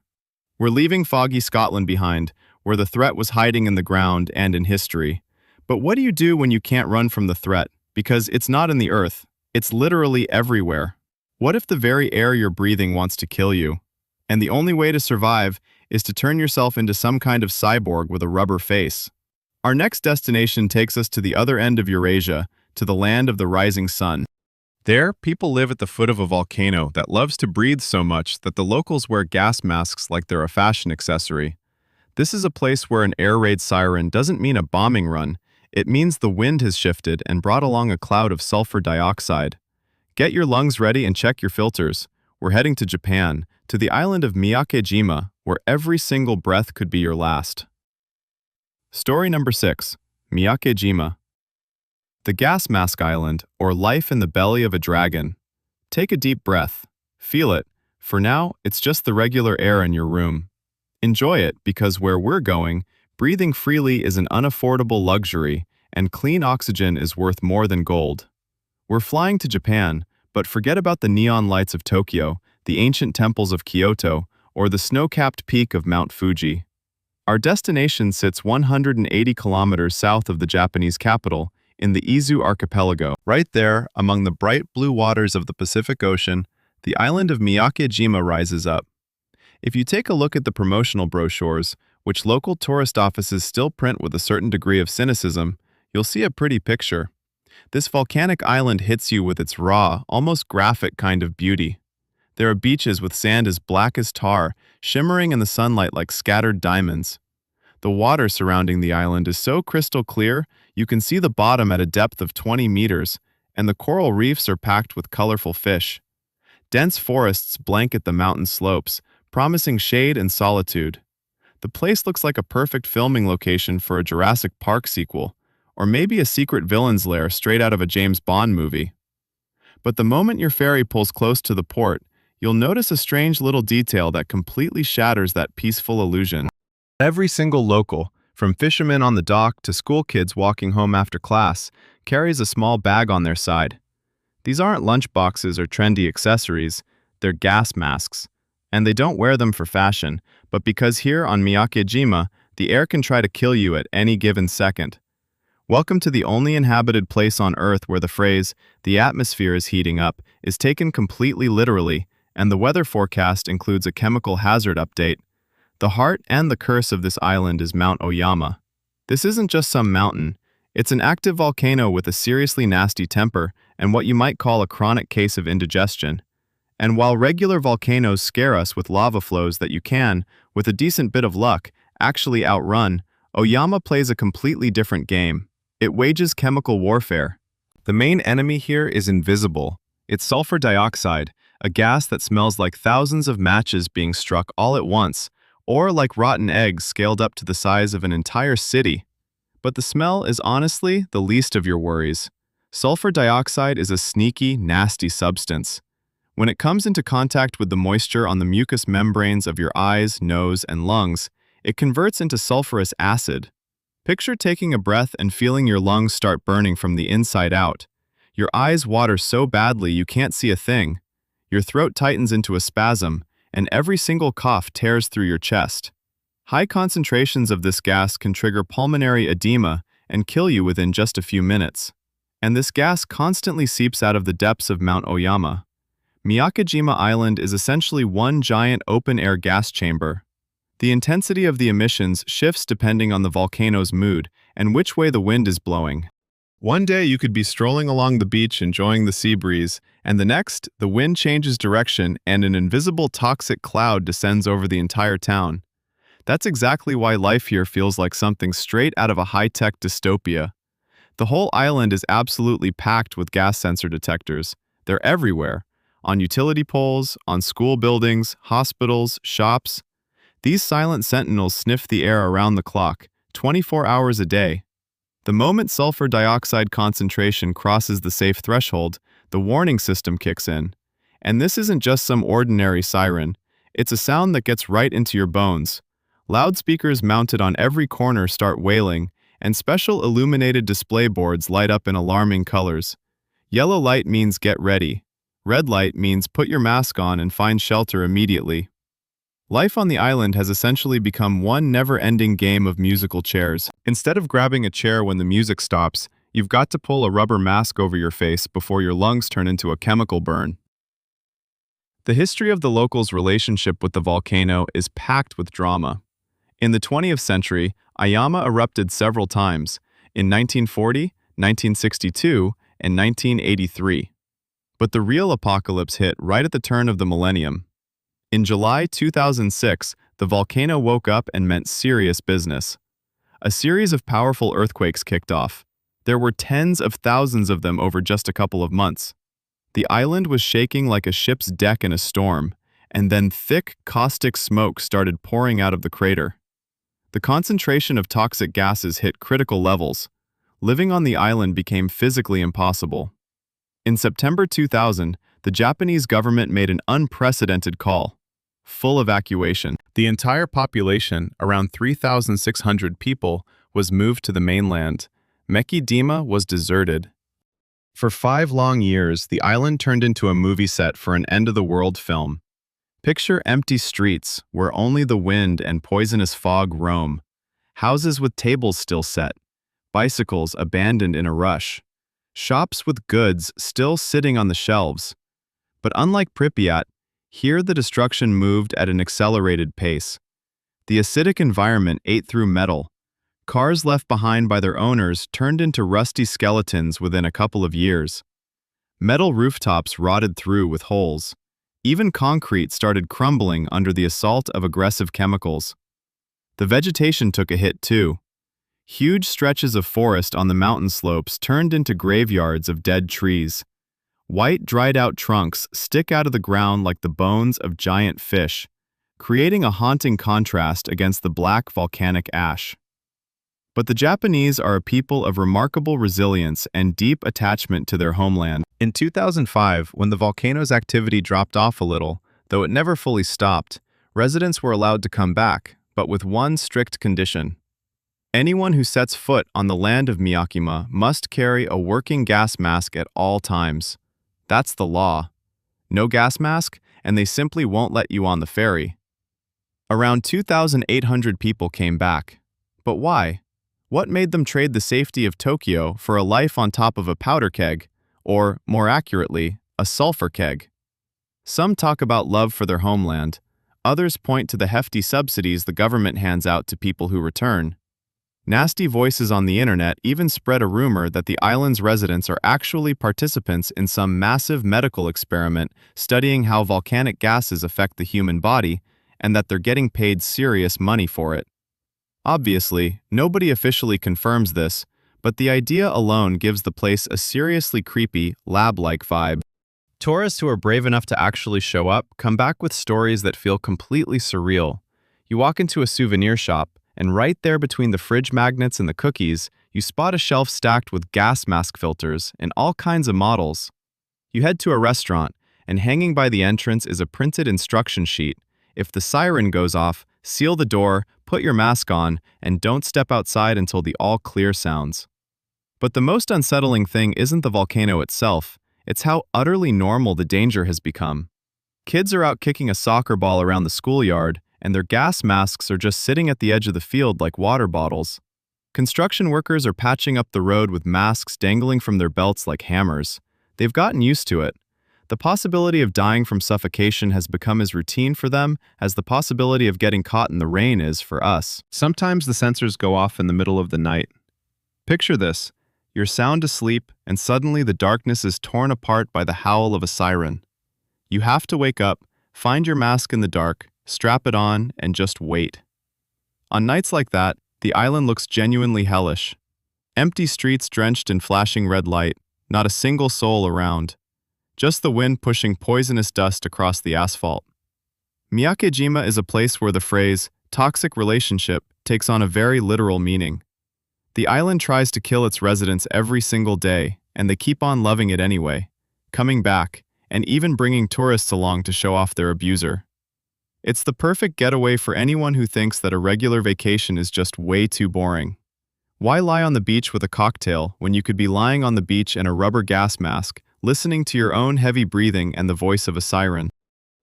Speaker 1: We're leaving foggy Scotland behind, where the threat was hiding in the ground and in history. But what do you do when you can't run from the threat? Because it's not in the earth. It's literally everywhere. What if the very air you're breathing wants to kill you? And the only way to survive is to turn yourself into some kind of cyborg with a rubber face. Our next destination takes us to the other end of Eurasia, to the land of the rising sun. There, people live at the foot of a volcano that loves to breathe so much that the locals wear gas masks like they're a fashion accessory. This is a place where an air raid siren doesn't mean a bombing run. It means the wind has shifted and brought along a cloud of sulfur dioxide. Get your lungs ready and check your filters. We're heading to Japan, to the island of Miyake-jima, where every single breath could be your last. Story number 6. Miyake-jima. The Gas Mask Island, or life in the belly of a dragon. Take a deep breath. Feel it. For now, it's just the regular air in your room. Enjoy it, because where we're going, breathing freely is an unaffordable luxury, and clean oxygen is worth more than gold. We're flying to Japan, but forget about the neon lights of Tokyo, the ancient temples of Kyoto, or the snow-capped peak of Mount Fuji. Our destination sits 180 kilometers south of the Japanese capital, in the Izu archipelago. Right there, among the bright blue waters of the Pacific Ocean, the island of Miyake-jima rises up. If you take a look at the promotional brochures, which local tourist offices still print with a certain degree of cynicism, you'll see a pretty picture. This volcanic island hits you with its raw, almost graphic kind of beauty. There are beaches with sand as black as tar, shimmering in the sunlight like scattered diamonds. The water surrounding the island is so crystal clear, you can see the bottom at a depth of 20 meters, and the coral reefs are packed with colorful fish. Dense forests blanket the mountain slopes, promising shade and solitude. The place looks like a perfect filming location for a Jurassic Park sequel, or maybe a secret villain's lair straight out of a James Bond movie. But the moment your ferry pulls close to the port, you'll notice a strange little detail that completely shatters that peaceful illusion. Every single local, from fishermen on the dock to school kids walking home after class, carries a small bag on their side. These aren't lunch boxes or trendy accessories, they're gas masks. And they don't wear them for fashion, but because here on Miyake-jima, the air can try to kill you at any given second. Welcome to the only inhabited place on Earth where the phrase, "the atmosphere is heating up," is taken completely literally, and the weather forecast includes a chemical hazard update. The heart and the curse of this island is Mount Oyama. This isn't just some mountain, it's an active volcano with a seriously nasty temper and what you might call a chronic case of indigestion. And while regular volcanoes scare us with lava flows that you can, with a decent bit of luck, actually outrun, Oyama plays a completely different game. It wages chemical warfare. The main enemy here is invisible. It's sulfur dioxide, a gas that smells like thousands of matches being struck all at once, or like rotten eggs scaled up to the size of an entire city. But the smell is honestly the least of your worries. Sulfur dioxide is a sneaky, nasty substance. When it comes into contact with the moisture on the mucous membranes of your eyes, nose, and lungs, it converts into sulfurous acid. Picture taking a breath and feeling your lungs start burning from the inside out. Your eyes water so badly you can't see a thing. Your throat tightens into a spasm, and every single cough tears through your chest. High concentrations of this gas can trigger pulmonary edema and kill you within just a few minutes. And this gas constantly seeps out of the depths of Mount Oyama. Miyake-jima Island is essentially one giant open-air gas chamber. The intensity of the emissions shifts depending on the volcano's mood and which way the wind is blowing. One day you could be strolling along the beach enjoying the sea breeze, and the next, the wind changes direction and an invisible toxic cloud descends over the entire town. That's exactly why life here feels like something straight out of a high-tech dystopia. The whole island is absolutely packed with gas sensor detectors. They're everywhere. On utility poles, on school buildings, hospitals, shops. These silent sentinels sniff the air around the clock, 24 hours a day. The moment sulfur dioxide concentration crosses the safe threshold, the warning system kicks in. And this isn't just some ordinary siren. It's a sound that gets right into your bones. Loudspeakers mounted on every corner start wailing, and special illuminated display boards light up in alarming colors. Yellow light means get ready. Red light means put your mask on and find shelter immediately. Life on the island has essentially become one never-ending game of musical chairs. Instead of grabbing a chair when the music stops, you've got to pull a rubber mask over your face before your lungs turn into a chemical burn. The history of the locals' relationship with the volcano is packed with drama. In the 20th century, Oyama erupted several times, in 1940, 1962, and 1983. But the real apocalypse hit right at the turn of the millennium. In July 2006, the volcano woke up and meant serious business. A series of powerful earthquakes kicked off. There were tens of thousands of them over just a couple of months. The island was shaking like a ship's deck in a storm, and then thick, caustic smoke started pouring out of the crater. The concentration of toxic gases hit critical levels. Living on the island became physically impossible. In September 2000, the Japanese government made an unprecedented call: full evacuation. The entire population, around 3,600 people, was moved to the mainland. Mekidima was deserted. For 5 long years, the island turned into a movie set for an end-of-the-world film. Picture empty streets where only the wind and poisonous fog roam, houses with tables still set, bicycles abandoned in a rush, shops with goods still sitting on the shelves. But unlike Pripyat, here the destruction moved at an accelerated pace. The acidic environment ate through metal. Cars left behind by their owners turned into rusty skeletons within a couple of years. Metal rooftops rotted through with holes. Even concrete started crumbling under the assault of aggressive chemicals. The vegetation took a hit too. Huge stretches of forest on the mountain slopes turned into graveyards of dead trees. White, dried-out trunks stick out of the ground like the bones of giant fish, creating a haunting contrast against the black volcanic ash. But the Japanese are a people of remarkable resilience and deep attachment to their homeland. In 2005, when the volcano's activity dropped off a little, though it never fully stopped, residents were allowed to come back, but with one strict condition. Anyone who sets foot on the land of Miyakima must carry a working gas mask at all times. That's the law. No gas mask, and they simply won't let you on the ferry. Around 2,800 people came back. But why? What made them trade the safety of Tokyo for a life on top of a powder keg, or, more accurately, a sulfur keg? Some talk about love for their homeland. Others point to the hefty subsidies the government hands out to people who return. Nasty voices on the internet even spread a rumor that the island's residents are actually participants in some massive medical experiment studying how volcanic gases affect the human body, and that they're getting paid serious money for it. Obviously, nobody officially confirms this, but the idea alone gives the place a seriously creepy, lab-like vibe. Tourists who are brave enough to actually show up come back with stories that feel completely surreal. You walk into a souvenir shop, and right there between the fridge magnets and the cookies, you spot a shelf stacked with gas mask filters in all kinds of models. You head to a restaurant, and hanging by the entrance is a printed instruction sheet. If the siren goes off, seal the door, put your mask on, and don't step outside until the all-clear sounds. But the most unsettling thing isn't the volcano itself, it's how utterly normal the danger has become. Kids are out kicking a soccer ball around the schoolyard, and their gas masks are just sitting at the edge of the field like water bottles. Construction workers are patching up the road with masks dangling from their belts like hammers. They've gotten used to it. The possibility of dying from suffocation has become as routine for them as the possibility of getting caught in the rain is for us. Sometimes the sensors go off in the middle of the night. Picture this. You're sound asleep, and suddenly the darkness is torn apart by the howl of a siren. You have to wake up, find your mask in the dark, strap it on, and just wait. On nights like that, the island looks genuinely hellish. Empty streets drenched in flashing red light, not a single soul around. Just the wind pushing poisonous dust across the asphalt. Miyakejima is a place where the phrase, toxic relationship, takes on a very literal meaning. The island tries to kill its residents every single day, and they keep on loving it anyway, coming back, and even bringing tourists along to show off their abuser. It's the perfect getaway for anyone who thinks that a regular vacation is just way too boring. Why lie on the beach with a cocktail when you could be lying on the beach in a rubber gas mask, listening to your own heavy breathing and the voice of a siren?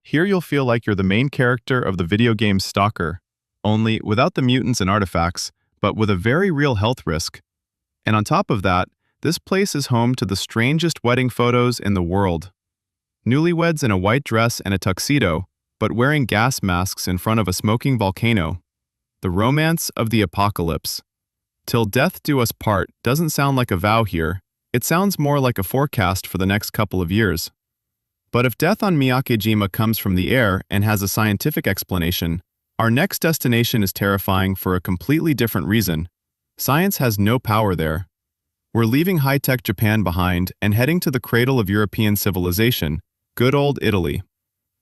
Speaker 1: Here you'll feel like you're the main character of the video game Stalker, only without the mutants and artifacts, but with a very real health risk. And on top of that, this place is home to the strangest wedding photos in the world. Newlyweds in a white dress and a tuxedo, but wearing gas masks in front of a smoking volcano. The romance of the apocalypse. Till death do us part doesn't sound like a vow here. It sounds more like a forecast for the next couple of years. But if death on Miyakejima comes from the air and has a scientific explanation, Our next destination is terrifying for a completely different reason. Science has no power there. We're leaving high-tech Japan behind and heading to the cradle of European civilization, good old Italy.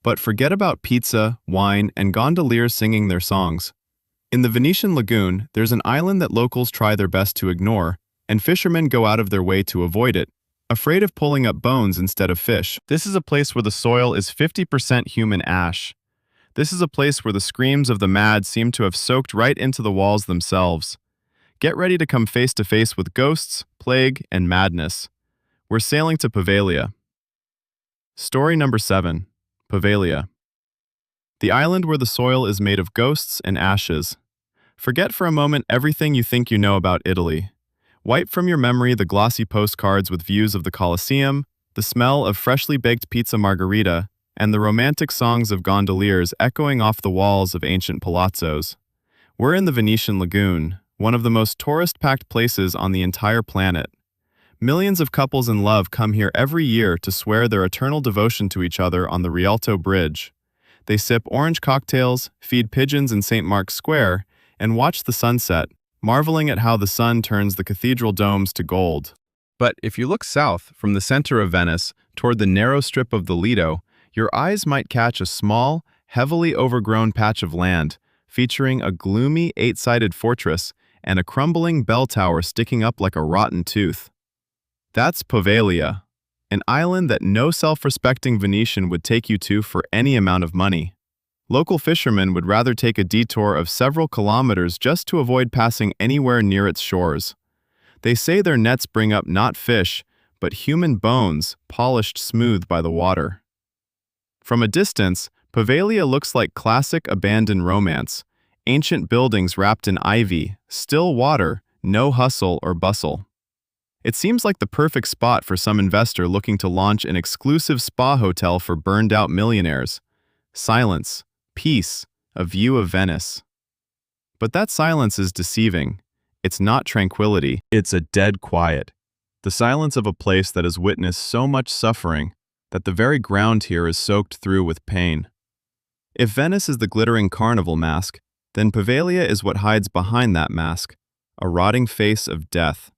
Speaker 1: But forget about pizza, wine, and gondoliers singing their songs. In the Venetian lagoon, there's an island that locals try their best to ignore, and fishermen go out of their way to avoid it, afraid of pulling up bones instead of fish. This is a place where the soil is 50% human ash. This is a place where the screams of the mad seem to have soaked right into the walls themselves. Get ready to come face to face with ghosts, plague, and madness. We're sailing to Poveglia. Story number 7. Poveglia. The island where the soil is made of ghosts and ashes. Forget for a moment everything you think you know about Italy. Wipe from your memory the glossy postcards with views of the Colosseum, the smell of freshly baked pizza margherita, and the romantic songs of gondoliers echoing off the walls of ancient palazzos. We're in the Venetian lagoon, one of the most tourist-packed places on the entire planet. Millions of couples in love come here every year to swear their eternal devotion to each other on the Rialto Bridge. They sip orange cocktails, feed pigeons in St. Mark's Square, and watch the sunset, marveling at how the sun turns the cathedral domes to gold. But if you look south from the center of Venice toward the narrow strip of the Lido, your eyes might catch a small, heavily overgrown patch of land, featuring a gloomy eight-sided fortress and a crumbling bell tower sticking up like a rotten tooth. That's Poveglia, an island that no self-respecting Venetian would take you to for any amount of money. Local fishermen would rather take a detour of several kilometers just to avoid passing anywhere near its shores. They say their nets bring up not fish, but human bones polished smooth by the water. From a distance, Poveglia looks like classic abandoned romance. Ancient buildings wrapped in ivy, still water, no hustle or bustle. It seems like the perfect spot for some investor looking to launch an exclusive spa hotel for burned-out millionaires. Silence, peace, a view of Venice. But that silence is deceiving. It's not tranquility, it's a dead quiet. The silence of a place that has witnessed so much suffering that the very ground here is soaked through with pain. If Venice is the glittering carnival mask, then Poveglia is what hides behind that mask, a rotting face of death.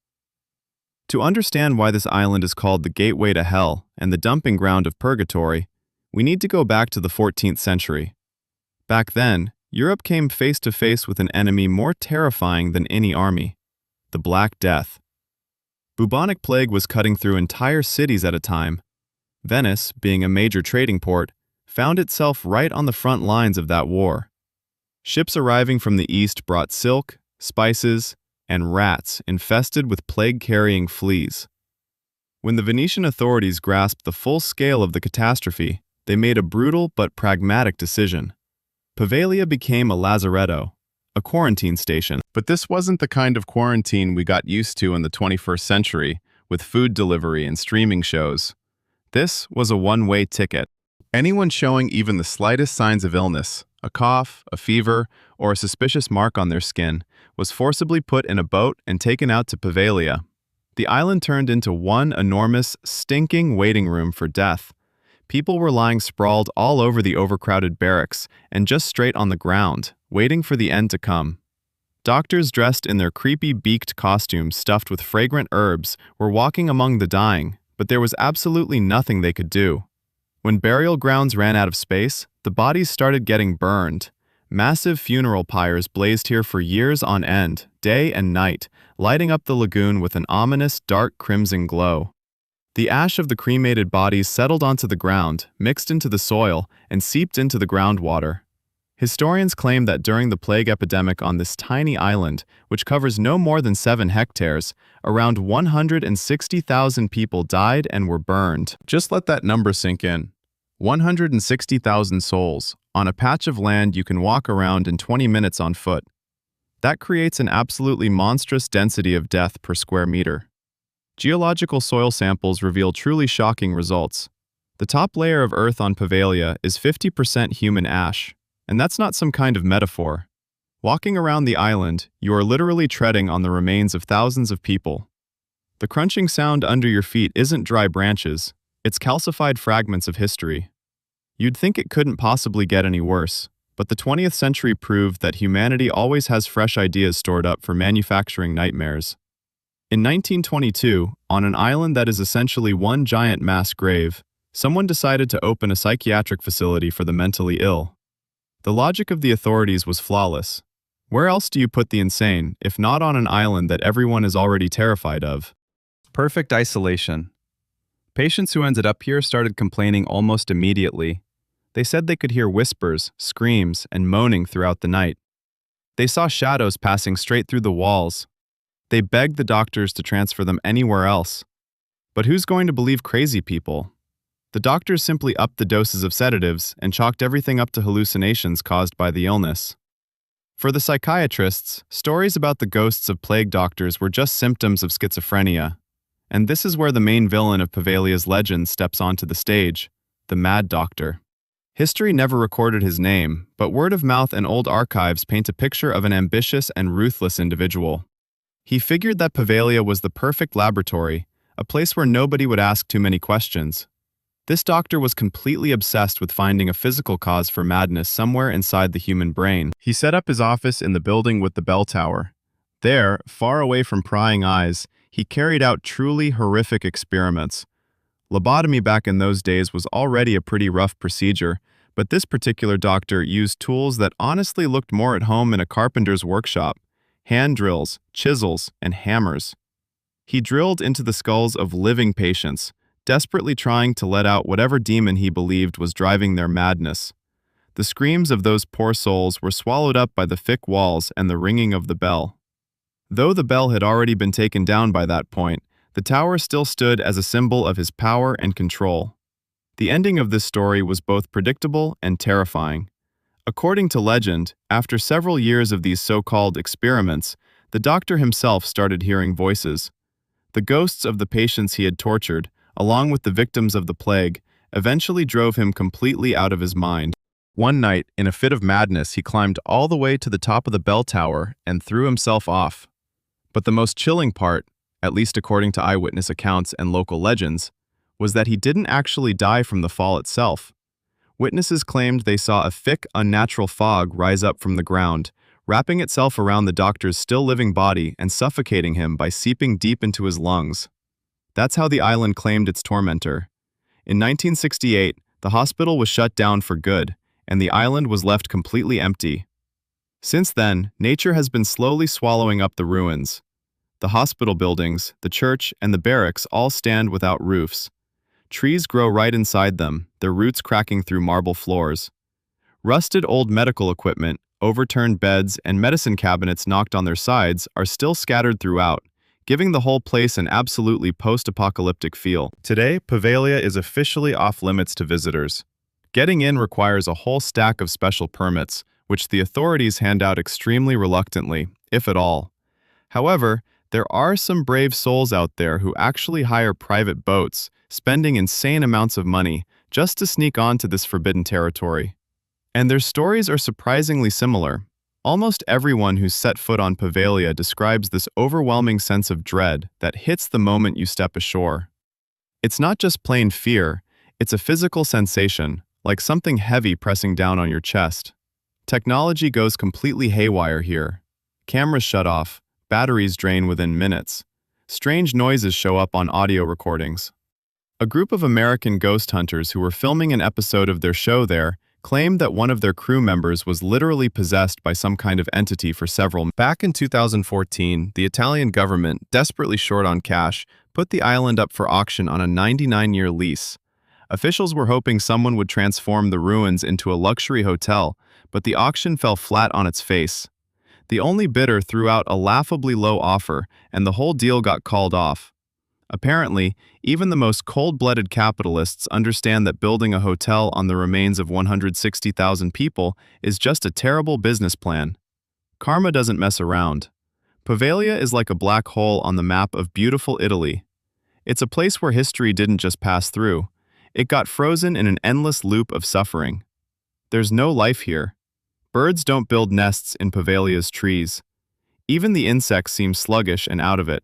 Speaker 1: To understand why this island is called the gateway to hell and the dumping ground of purgatory, we need to go back to the 14th century. Back then, Europe came face to face with an enemy more terrifying than any army, the Black Death. Bubonic plague was cutting through entire cities at a time. Venice, being a major trading port, found itself right on the front lines of that war. Ships arriving from the east brought silk, spices, and rats infested with plague-carrying fleas. When the Venetian authorities grasped the full scale of the catastrophe, they made a brutal but pragmatic decision. Poveglia became a lazaretto, a quarantine station. But this wasn't the kind of quarantine we got used to in the 21st century, with food delivery and streaming shows. This was a one-way ticket. Anyone showing even the slightest signs of illness, a cough, a fever, or a suspicious mark on their skin, was forcibly put in a boat and taken out to Poveglia. The island turned into one enormous, stinking waiting room for death. People were lying sprawled all over the overcrowded barracks and just straight on the ground, waiting for the end to come. Doctors dressed in their creepy beaked costumes stuffed with fragrant herbs were walking among the dying, but there was absolutely nothing they could do. When burial grounds ran out of space, the bodies started getting burned. Massive funeral pyres blazed here for years on end, day and night, lighting up the lagoon with an ominous dark crimson glow. The ash of the cremated bodies settled onto the ground, mixed into the soil, and seeped into the groundwater. Historians claim that during the plague epidemic on this tiny island, which covers no more than 7 hectares, around 160,000 people died and were burned. Just let that number sink in. 160,000 souls, on a patch of land you can walk around in 20 minutes on foot. That creates an absolutely monstrous density of death per square meter. Geological soil samples reveal truly shocking results. The top layer of earth on Poveglia is 50% human ash, and that's not some kind of metaphor. Walking around the island, you are literally treading on the remains of thousands of people. The crunching sound under your feet isn't dry branches, it's calcified fragments of history. You'd think it couldn't possibly get any worse, But the 20th century proved that humanity always has fresh ideas stored up for manufacturing nightmares. In 1922, on an island that is essentially one giant mass grave, someone decided to open a psychiatric facility for the mentally ill. The logic of the authorities was flawless. Where else do you put the insane, if not on an island that everyone is already terrified of? Perfect isolation. Patients who ended up here started complaining almost immediately. They said they could hear whispers, screams, and moaning throughout the night. They saw shadows passing straight through the walls. They begged the doctors to transfer them anywhere else. But who's going to believe crazy people? The doctors simply upped the doses of sedatives and chalked everything up to hallucinations caused by the illness. For the psychiatrists, stories about the ghosts of plague doctors were just symptoms of schizophrenia. And this is where the main villain of Povalia's legend steps onto the stage, the Mad Doctor. History never recorded his name, but word of mouth and old archives paint a picture of an ambitious and ruthless individual. He figured that Povalia was the perfect laboratory, a place where nobody would ask too many questions. This doctor was completely obsessed with finding a physical cause for madness somewhere inside the human brain. He set up his office in the building with the bell tower. There, far away from prying eyes, he carried out truly horrific experiments. Lobotomy back in those days was already a pretty rough procedure, but this particular doctor used tools that honestly looked more at home in a carpenter's workshop: hand drills, chisels, and hammers. He drilled into the skulls of living patients, desperately trying to let out whatever demon he believed was driving their madness. The screams of those poor souls were swallowed up by the thick walls and the ringing of the bell. Though the bell had already been taken down by that point, the tower still stood as a symbol of his power and control. The ending of this story was both predictable and terrifying. According to legend, after several years of these so-called experiments, the doctor himself started hearing voices. The ghosts of the patients he had tortured, along with the victims of the plague, eventually drove him completely out of his mind. One night, in a fit of madness, he climbed all the way to the top of the bell tower and threw himself off. But the most chilling part, at least according to eyewitness accounts and local legends, was that he didn't actually die from the fall itself. Witnesses claimed they saw a thick, unnatural fog rise up from the ground, wrapping itself around the doctor's still living body and suffocating him by seeping deep into his lungs. That's how the island claimed its tormentor. In 1968, the hospital was shut down for good, and the island was left completely empty. Since then, nature has been slowly swallowing up the ruins. The hospital buildings, the church, and the barracks all stand without roofs. Trees grow right inside them, their roots cracking through marble floors. Rusted old medical equipment, overturned beds, and medicine cabinets knocked on their sides are still scattered throughout, giving the whole place an absolutely post-apocalyptic feel. Today, Povalia is officially off-limits to visitors. Getting in requires a whole stack of special permits, which the authorities hand out extremely reluctantly, if at all. However, there are some brave souls out there who actually hire private boats, spending insane amounts of money just to sneak onto this forbidden territory. And their stories are surprisingly similar. Almost everyone who's set foot on Povalia describes this overwhelming sense of dread that hits the moment you step ashore. It's not just plain fear, it's a physical sensation, like something heavy pressing down on your chest. Technology goes completely haywire here. Cameras shut off, batteries drain within minutes. Strange noises show up on audio recordings. A group of American ghost hunters who were filming an episode of their show there claimed that one of their crew members was literally possessed by some kind of entity for several months. Back in 2014, the Italian government, desperately short on cash, put the island up for auction on a 99-year lease. Officials were hoping someone would transform the ruins into a luxury hotel, but the auction fell flat on its face. The only bidder threw out a laughably low offer, and the whole deal got called off. Apparently, even the most cold-blooded capitalists understand that building a hotel on the remains of 160,000 people is just a terrible business plan. Karma doesn't mess around. Povalia is like a black hole on the map of beautiful Italy. It's a place where history didn't just pass through. It got frozen in an endless loop of suffering. There's no life here. Birds don't build nests in Povalia's trees. Even the insects seem sluggish and out of it.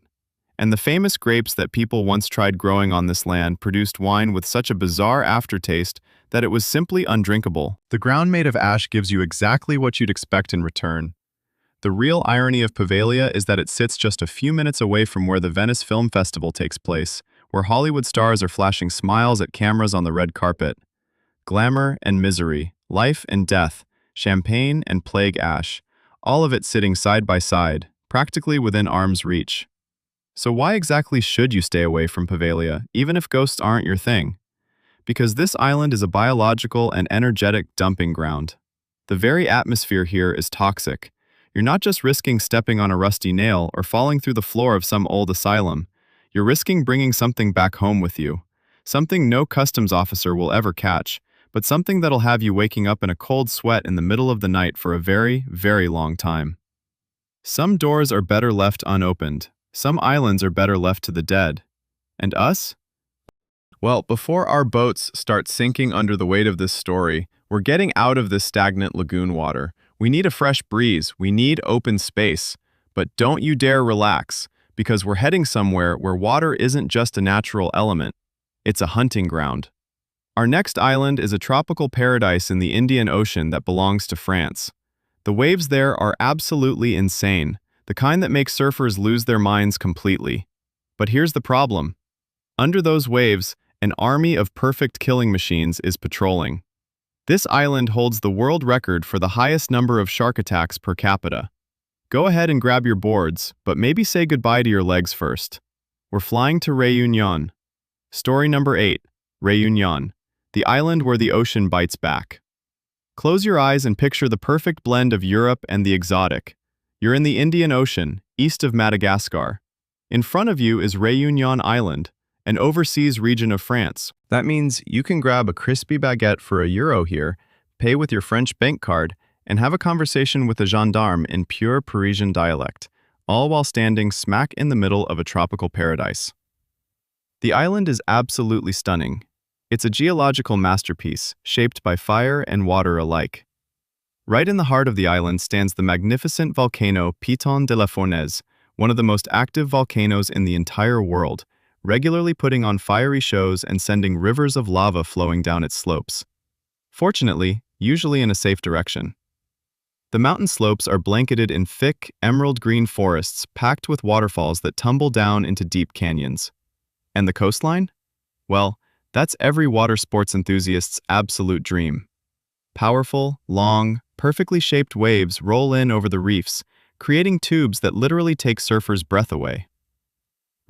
Speaker 1: And the famous grapes that people once tried growing on this land produced wine with such a bizarre aftertaste that it was simply undrinkable. The ground made of ash gives you exactly what you'd expect in return. The real irony of Poveglia is that it sits just a few minutes away from where the Venice Film Festival takes place, where Hollywood stars are flashing smiles at cameras on the red carpet. Glamour and misery, life and death, champagne and plague ash, all of it sitting side by side, practically within arm's reach. So why exactly should you stay away from Poveglia, even if ghosts aren't your thing? Because this island is a biological and energetic dumping ground. The very atmosphere here is toxic. You're not just risking stepping on a rusty nail or falling through the floor of some old asylum. You're risking bringing something back home with you. Something no customs officer will ever catch, but something that'll have you waking up in a cold sweat in the middle of the night for a very, very long time. Some doors are better left unopened. Some islands are better left to the dead. And us? Well, before our boats start sinking under the weight of this story, we're getting out of this stagnant lagoon water. We need a fresh breeze. We need open space. But don't you dare relax, because we're heading somewhere where water isn't just a natural element. It's a hunting ground. Our next island is a tropical paradise in the Indian Ocean that belongs to France. The waves there are absolutely insane, the kind that make surfers lose their minds completely. But here's the problem. Under those waves, an army of perfect killing machines is patrolling. This island holds the world record for the highest number of shark attacks per capita. Go ahead and grab your boards, but maybe say goodbye to your legs first. We're flying to Réunion. Story number 8, Réunion, the island where the ocean bites back. Close your eyes and picture the perfect blend of Europe and the exotic. You're in the Indian Ocean, east of Madagascar. In front of you is Réunion Island, an overseas region of France. That means you can grab a crispy baguette for €1 here, pay with your French bank card, and have a conversation with a gendarme in pure Parisian dialect, all while standing smack in the middle of a tropical paradise. The island is absolutely stunning. It's a geological masterpiece, shaped by fire and water alike. Right in the heart of the island stands the magnificent volcano Piton de la Fournaise, one of the most active volcanoes in the entire world, regularly putting on fiery shows and sending rivers of lava flowing down its slopes. Fortunately, usually in a safe direction. The mountain slopes are blanketed in thick, emerald-green forests packed with waterfalls that tumble down into deep canyons. And the coastline? Well, that's every water sports enthusiast's absolute dream. Powerful, long, perfectly shaped waves roll in over the reefs, creating tubes that literally take surfers' breath away.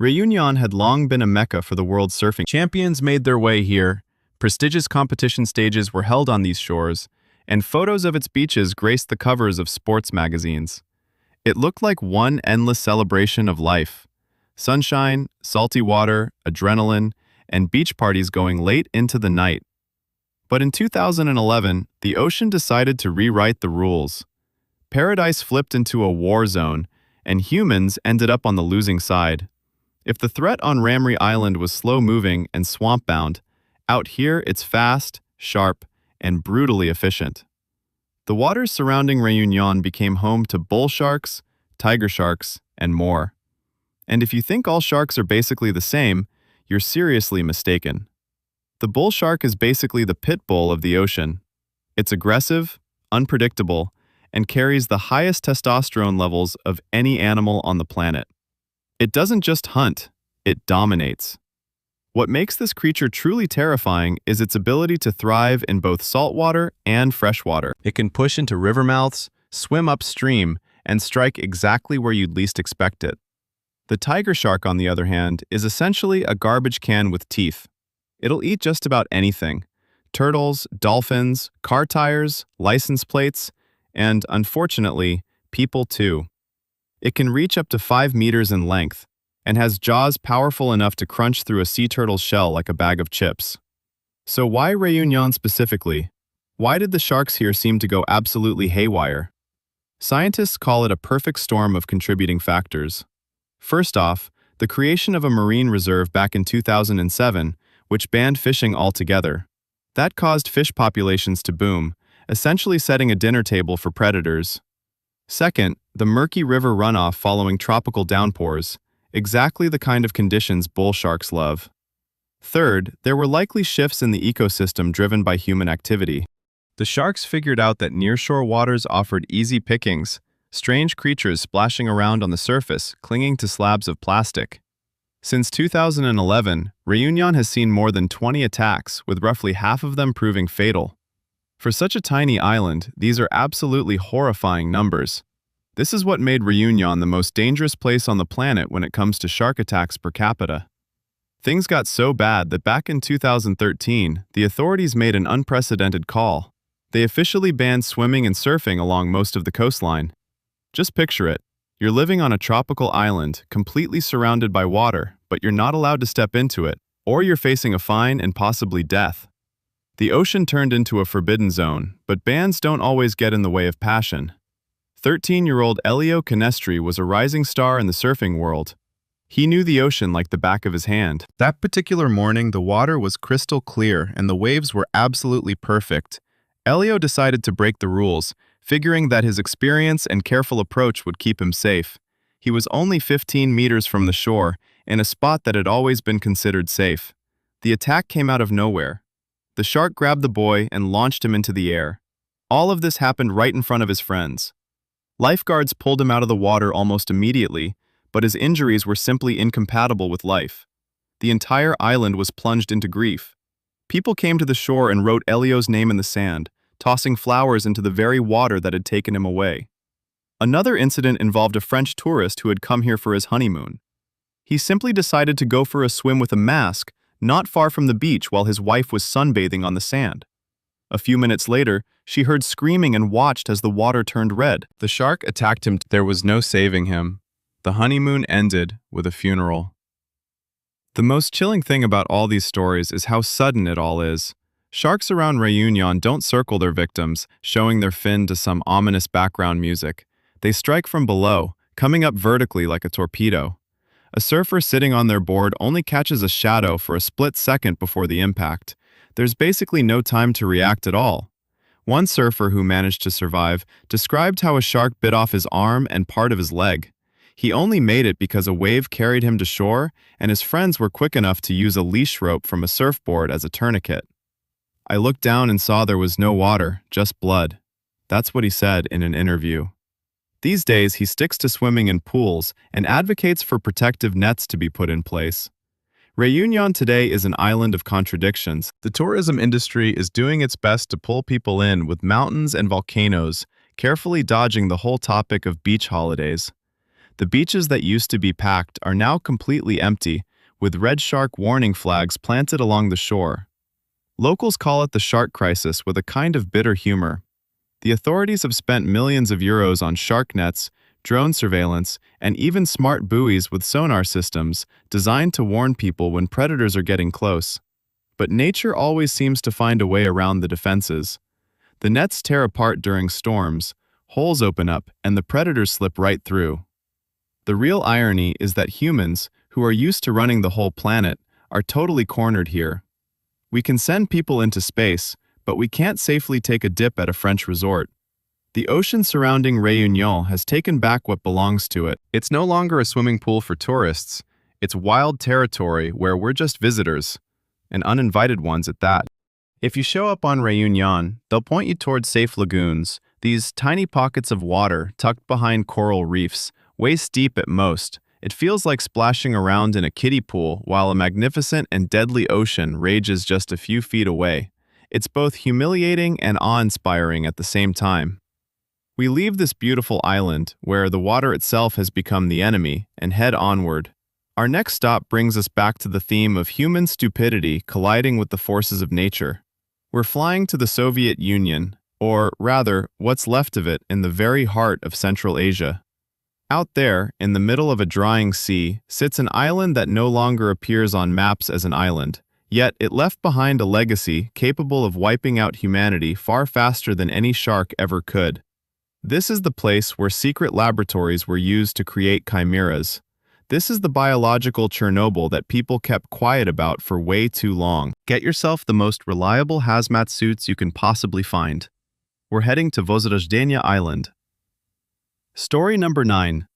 Speaker 1: Réunion had long been a mecca for the world's surfing. Champions made their way here, prestigious competition stages were held on these shores, and photos of its beaches graced the covers of sports magazines. It looked like one endless celebration of life. Sunshine, salty water, adrenaline, and beach parties going late into the night. But in 2011, the ocean decided to rewrite the rules. Paradise flipped into a war zone, and humans ended up on the losing side. If the threat on Ramree Island was slow-moving and swamp-bound, out here it's fast, sharp, and brutally efficient. The waters surrounding Réunion became home to bull sharks, tiger sharks, and more. And if you think all sharks are basically the same, you're seriously mistaken. The bull shark is basically the pit bull of the ocean. It's aggressive, unpredictable, and carries the highest testosterone levels of any animal on the planet. It doesn't just hunt, it dominates. What makes this creature truly terrifying is its ability to thrive in both saltwater and freshwater. It can push into river mouths, swim upstream, and strike exactly where you'd least expect it. The tiger shark, on the other hand, is essentially a garbage can with teeth. It'll eat just about anything: turtles, dolphins, car tires, license plates, and, unfortunately, people too. It can reach up to 5 meters in length, and has jaws powerful enough to crunch through a sea turtle's shell like a bag of chips. So why Réunion specifically? Why did the sharks here seem to go absolutely haywire? Scientists call it a perfect storm of contributing factors. First off, the creation of a marine reserve back in 2007, which banned fishing altogether. That caused fish populations to boom, essentially setting a dinner table for predators. Second, the murky river runoff following tropical downpours. exactly the kind of conditions bull sharks love. Third, there were likely shifts in the ecosystem driven by human activity. The sharks figured out that nearshore waters offered easy pickings, strange creatures splashing around on the surface, clinging to slabs of plastic. Since 2011, Réunion has seen more than 20 attacks, with roughly half of them proving fatal. For such a tiny island, these are absolutely horrifying numbers. This is what made Réunion the most dangerous place on the planet when it comes to shark attacks per capita. Things got so bad that back in 2013, the authorities made an unprecedented call. They officially banned swimming and surfing along most of the coastline. Just picture it. You're living on a tropical island, completely surrounded by water, but you're not allowed to step into it, or you're facing a fine and possibly death. The ocean turned into a forbidden zone, but bans don't always get in the way of passion. 13-year-old Elio Canestri was a rising star in the surfing world. He knew the ocean like the back of his hand. That particular morning, the water was crystal clear and the waves were absolutely perfect. Elio decided to break the rules, figuring that his experience and careful approach would keep him safe. He was only 15 meters from the shore, in a spot that had always been considered safe. The attack came out of nowhere. The shark grabbed the boy and launched him into the air. All of this happened right in front of his friends. Lifeguards pulled him out of the water almost immediately, but his injuries were simply incompatible with life. The entire island was plunged into grief. People came to the shore and wrote Elio's name in the sand, tossing flowers into the very water that had taken him away. Another incident involved a French tourist who had come here for his honeymoon. He simply decided to go for a swim with a mask, not far from the beach while his wife was sunbathing on the sand. A few minutes later, she heard screaming and watched as the water turned red. The shark attacked him. There was no saving him. The honeymoon ended with a funeral. The most chilling thing about all these stories is how sudden it all is. Sharks around Réunion don't circle their victims, showing their fin to some ominous background music. They strike from below, coming up vertically like a torpedo. A surfer sitting on their board only catches a shadow for a split second before the impact. There's basically no time to react at all. One surfer who managed to survive described how a shark bit off his arm and part of his leg. He only made it because a wave carried him to shore, and his friends were quick enough to use a leash rope from a surfboard as a tourniquet. I looked down and saw there was no water, just blood. That's what he said in an interview. These days, he sticks to swimming in pools and advocates for protective nets to be put in place. Réunion today is an island of contradictions. The tourism industry is doing its best to pull people in with mountains and volcanoes, carefully dodging the whole topic of beach holidays. The beaches that used to be packed are now completely empty, with red shark warning flags planted along the shore. Locals call it the shark crisis with a kind of bitter humor. The authorities have spent millions of euros on shark nets, drone surveillance, and even smart buoys with sonar systems designed to warn people when predators are getting close. But nature always seems to find a way around the defenses. The nets tear apart during storms, holes open up, and the predators slip right through. The real irony is that humans, who are used to running the whole planet, are totally cornered here. We can send people into space, but we can't safely take a dip at a French resort. The ocean surrounding Réunion has taken back what belongs to it. It's no longer a swimming pool for tourists. It's wild territory where we're just visitors, and uninvited ones at that. If you show up on Réunion, they'll point you towards safe lagoons, these tiny pockets of water tucked behind coral reefs, waist deep at most. It feels like splashing around in a kiddie pool while a magnificent and deadly ocean rages just a few feet away. It's both humiliating and awe-inspiring at the same time. We leave this beautiful island, where the water itself has become the enemy, and head onward. Our next stop brings us back to the theme of human stupidity colliding with the forces of nature. We're flying to the Soviet Union, or rather, what's left of it in the very heart of Central Asia. Out there, in the middle of a drying sea, sits an island that no longer appears on maps as an island. Yet it left behind a legacy capable of wiping out humanity far faster than any shark ever could. This is the place where secret laboratories were used to create chimeras. This is the biological Chernobyl that people kept quiet about for way too long. Get yourself the most reliable hazmat suits you can possibly find. We're heading to Vozroždenia Island. Story number 9.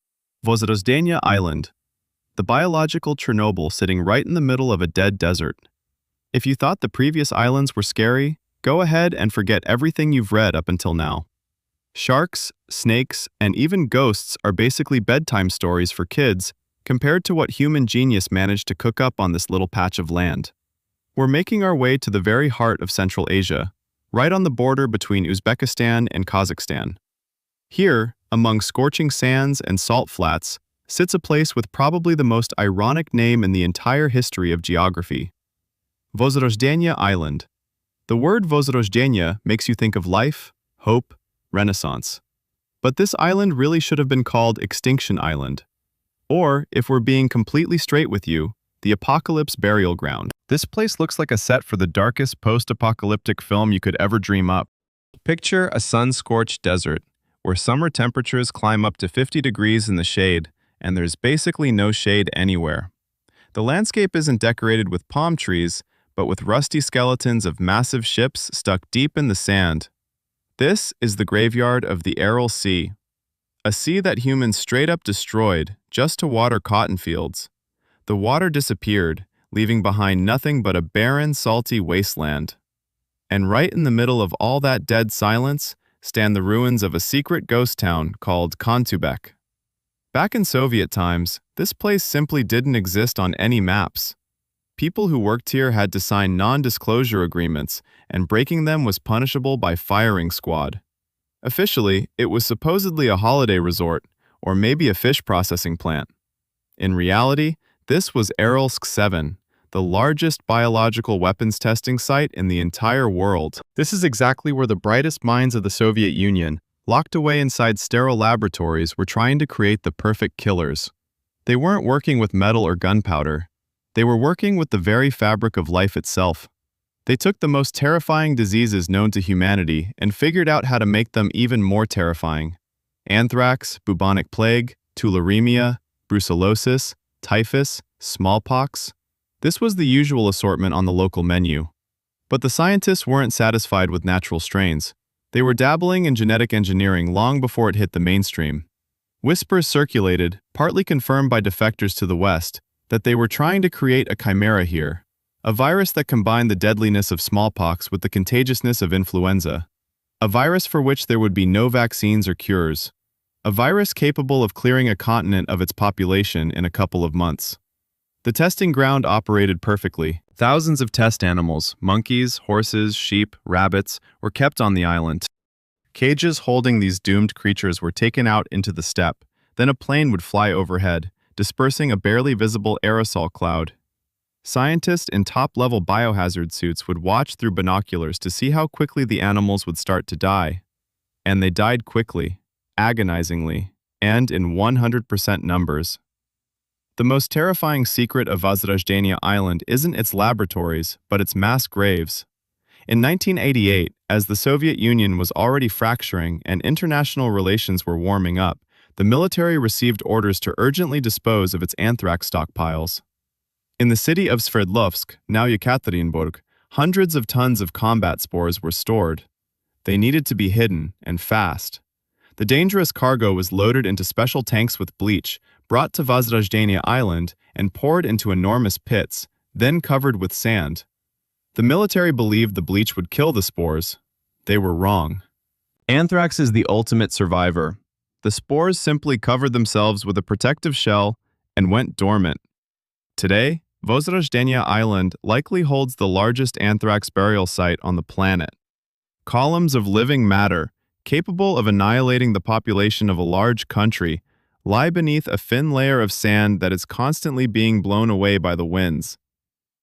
Speaker 1: Vozroždenia Island. the biological Chernobyl sitting right in the middle of a dead desert. If you thought the previous islands were scary, go ahead and forget everything you've read up until now. Sharks, snakes, and even ghosts are basically bedtime stories for kids compared to what human genius managed to cook up on this little patch of land. We're making our way to the very heart of Central Asia, right on the border between Uzbekistan and Kazakhstan. Here, among scorching sands and salt flats, sits a place with probably the most ironic name in the entire history of geography. Возрождение Island. The word Возрождение makes you think of life, hope, Renaissance. But this island really should have been called Extinction Island. Or, if we're being completely straight with you, the Apocalypse Burial Ground. This place looks like a set for the darkest post-apocalyptic film you could ever dream up. Picture a sun-scorched desert, where summer temperatures climb up to 50 degrees in the shade, and there's basically no shade anywhere. The landscape isn't decorated with palm trees, but with rusty skeletons of massive ships stuck deep in the sand. This is the graveyard of the Aral Sea, a sea that humans straight up destroyed just to water cotton fields. The water disappeared, leaving behind nothing but a barren, salty wasteland. And right in the middle of all that dead silence stand the ruins of a secret ghost town called Kontubek. Back in Soviet times, this place simply didn't exist on any maps. People who worked here had to sign non-disclosure agreements, and breaking them was punishable by firing squad. Officially, it was supposedly a holiday resort, or maybe a fish processing plant. In reality, this was Aralsk 7, the largest biological weapons testing site in the entire world. This is exactly where the brightest minds of the Soviet Union, locked away inside sterile laboratories, were trying to create the perfect killers. They weren't working with metal or gunpowder. They were working with the very fabric of life itself. They took the most terrifying diseases known to humanity and figured out how to make them even more terrifying. Anthrax, bubonic plague, tularemia, brucellosis, typhus, smallpox. This was the usual assortment on the local menu. But the scientists weren't satisfied with natural strains. They were dabbling in genetic engineering long before it hit the mainstream. Whispers circulated, partly confirmed by defectors to the West, that they were trying to create a chimera here, a virus that combined the deadliness of smallpox with the contagiousness of influenza, a virus for which there would be no vaccines or cures, a virus capable of clearing a continent of its population in a couple of months. The testing ground operated perfectly. Thousands of test animals, monkeys, horses, sheep, rabbits, were kept on the island. Cages holding these doomed creatures were taken out into the steppe, then a plane would fly overhead, dispersing a barely visible aerosol cloud. Scientists in top-level biohazard suits would watch through binoculars to see how quickly the animals would start to die. And they died quickly, agonizingly, and in 100% numbers. The most terrifying secret of Возрождение Island isn't its laboratories, but its mass graves. In 1988, as the Soviet Union was already fracturing and international relations were warming up, the military received orders to urgently dispose of its anthrax stockpiles. In the city of Sverdlovsk, now Yekaterinburg, hundreds of tons of combat spores were stored. They needed to be hidden, and fast. The dangerous cargo was loaded into special tanks with bleach, brought to Возрождение Island, and poured into enormous pits, then covered with sand. The military believed the bleach would kill the spores. They were wrong. Anthrax is the ultimate survivor. The spores simply covered themselves with a protective shell and went dormant. Today, Возрождение Island likely holds the largest anthrax burial site on the planet. Columns of living matter, capable of annihilating the population of a large country, lie beneath a thin layer of sand that is constantly being blown away by the winds.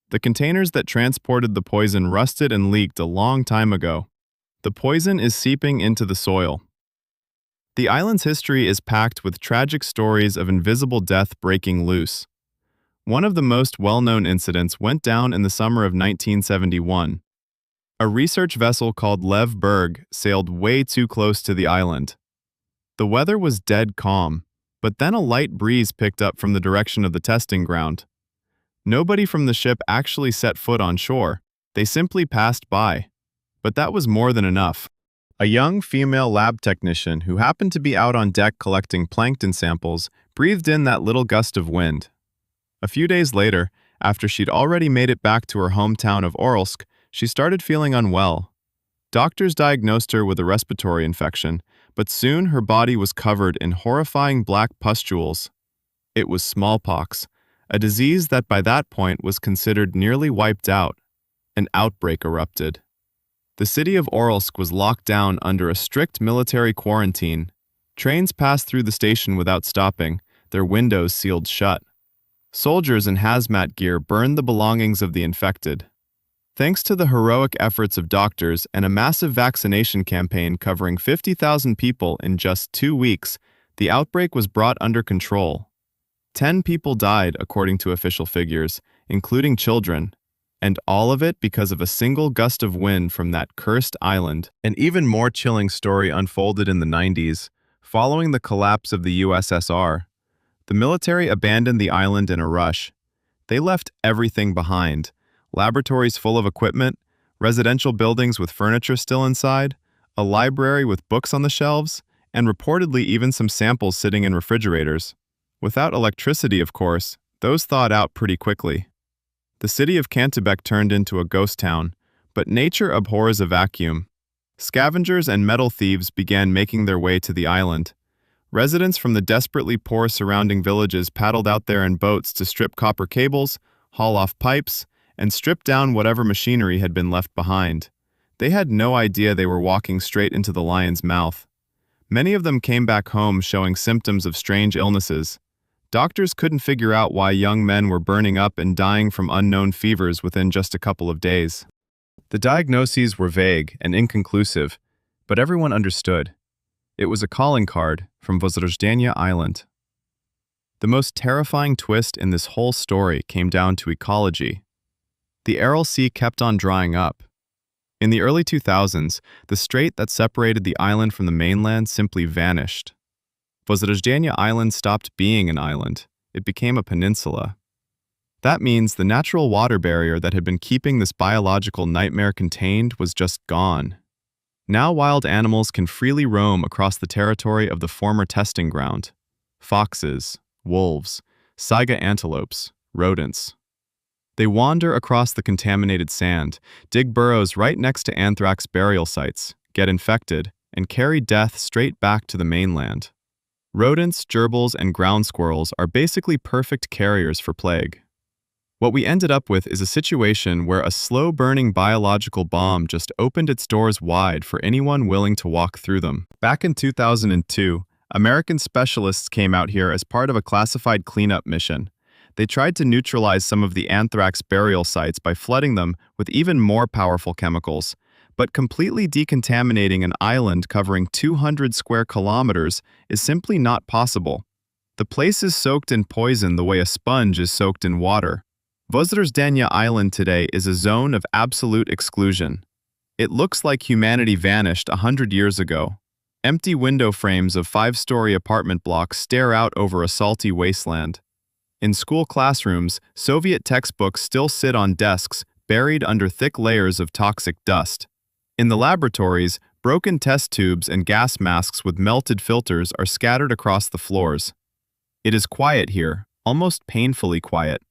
Speaker 1: The containers that transported the poison rusted and leaked a long time ago. The poison is seeping into the soil. The island's history is packed with tragic stories of invisible death breaking loose. One of the most well-known incidents went down in the summer of 1971. A research vessel called Lev Berg sailed way too close to the island. The weather was dead calm, but then a light breeze picked up from the direction of the testing ground. Nobody from the ship actually set foot on shore. They simply passed by. But that was more than enough. A young female lab technician who happened to be out on deck collecting plankton samples breathed in that little gust of wind. A few days later, after she'd already made it back to her hometown of Orelsk, she started feeling unwell. Doctors diagnosed her with a respiratory infection, but soon her body was covered in horrifying black pustules. It was smallpox, a disease that by that point was considered nearly wiped out. An outbreak erupted. The city of Orelsk was locked down under a strict military quarantine. Trains passed through the station without stopping, their windows sealed shut. Soldiers in hazmat gear burned the belongings of the infected. Thanks to the heroic efforts of doctors and a massive vaccination campaign covering 50,000 people in just 2 weeks, the outbreak was brought under control. 10 people died, according to official figures, including children, and all of it because of a single gust of wind from that cursed island. An even more chilling story unfolded in the 90s, following the collapse of the USSR. The military abandoned the island in a rush. They left everything behind: laboratories full of equipment, residential buildings with furniture still inside, a library with books on the shelves, and reportedly even some samples sitting in refrigerators. Without electricity, of course, those thawed out pretty quickly. The city of Kantebek turned into a ghost town, but nature abhors a vacuum. Scavengers and metal thieves began making their way to the island. Residents from the desperately poor surrounding villages paddled out there in boats to strip copper cables, haul off pipes, and strip down whatever machinery had been left behind. They had no idea they were walking straight into the lion's mouth. Many of them came back home showing symptoms of strange illnesses. Doctors couldn't figure out why young men were burning up and dying from unknown fevers within just a couple of days. The diagnoses were vague and inconclusive, but everyone understood. It was a calling card from Vozrojdeniya Island. The most terrifying twist in this whole story came down to ecology. The Aral Sea kept on drying up. In the early 2000s, the strait that separated the island from the mainland simply vanished. Vozrojdeniya Island stopped being an island. It became a peninsula. That means the natural water barrier that had been keeping this biological nightmare contained was just gone. Now wild animals can freely roam across the territory of the former testing ground. Foxes, wolves, saiga antelopes, rodents. They wander across the contaminated sand, dig burrows right next to anthrax burial sites, get infected, and carry death straight back to the mainland. Rodents, gerbils, and ground squirrels are basically perfect carriers for plague. What we ended up with is a situation where a slow-burning biological bomb just opened its doors wide for anyone willing to walk through them. Back in 2002, American specialists came out here as part of a classified cleanup mission. They tried to neutralize some of the anthrax burial sites by flooding them with even more powerful chemicals, but completely decontaminating an island covering 200 square kilometers is simply not possible. The place is soaked in poison the way a sponge is soaked in water. Vozrojdeniya Island today is a zone of absolute exclusion. It looks like humanity vanished 100 years ago. Empty window frames of 5-story apartment blocks stare out over a salty wasteland. In school classrooms, Soviet textbooks still sit on desks buried under thick layers of toxic dust. In the laboratories, broken test tubes and gas masks with melted filters are scattered across the floors. It is quiet here, almost painfully quiet.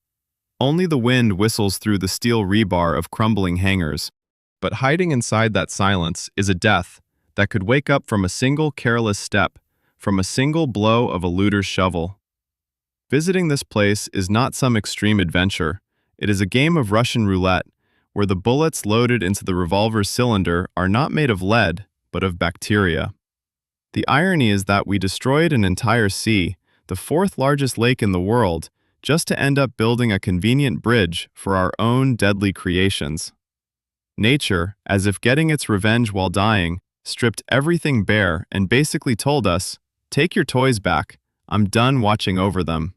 Speaker 1: Only the wind whistles through the steel rebar of crumbling hangars. But hiding inside that silence is a death that could wake up from a single careless step, from a single blow of a looter's shovel. Visiting this place is not some extreme adventure. It is a game of Russian roulette, where the bullets loaded into the revolver cylinder are not made of lead, but of bacteria. The irony is that we destroyed an entire sea, the 4th largest lake in the world, just to end up building a convenient bridge for our own deadly creations. Nature, as if getting its revenge while dying, stripped everything bare and basically told us, "Take your toys back. I'm done watching over them."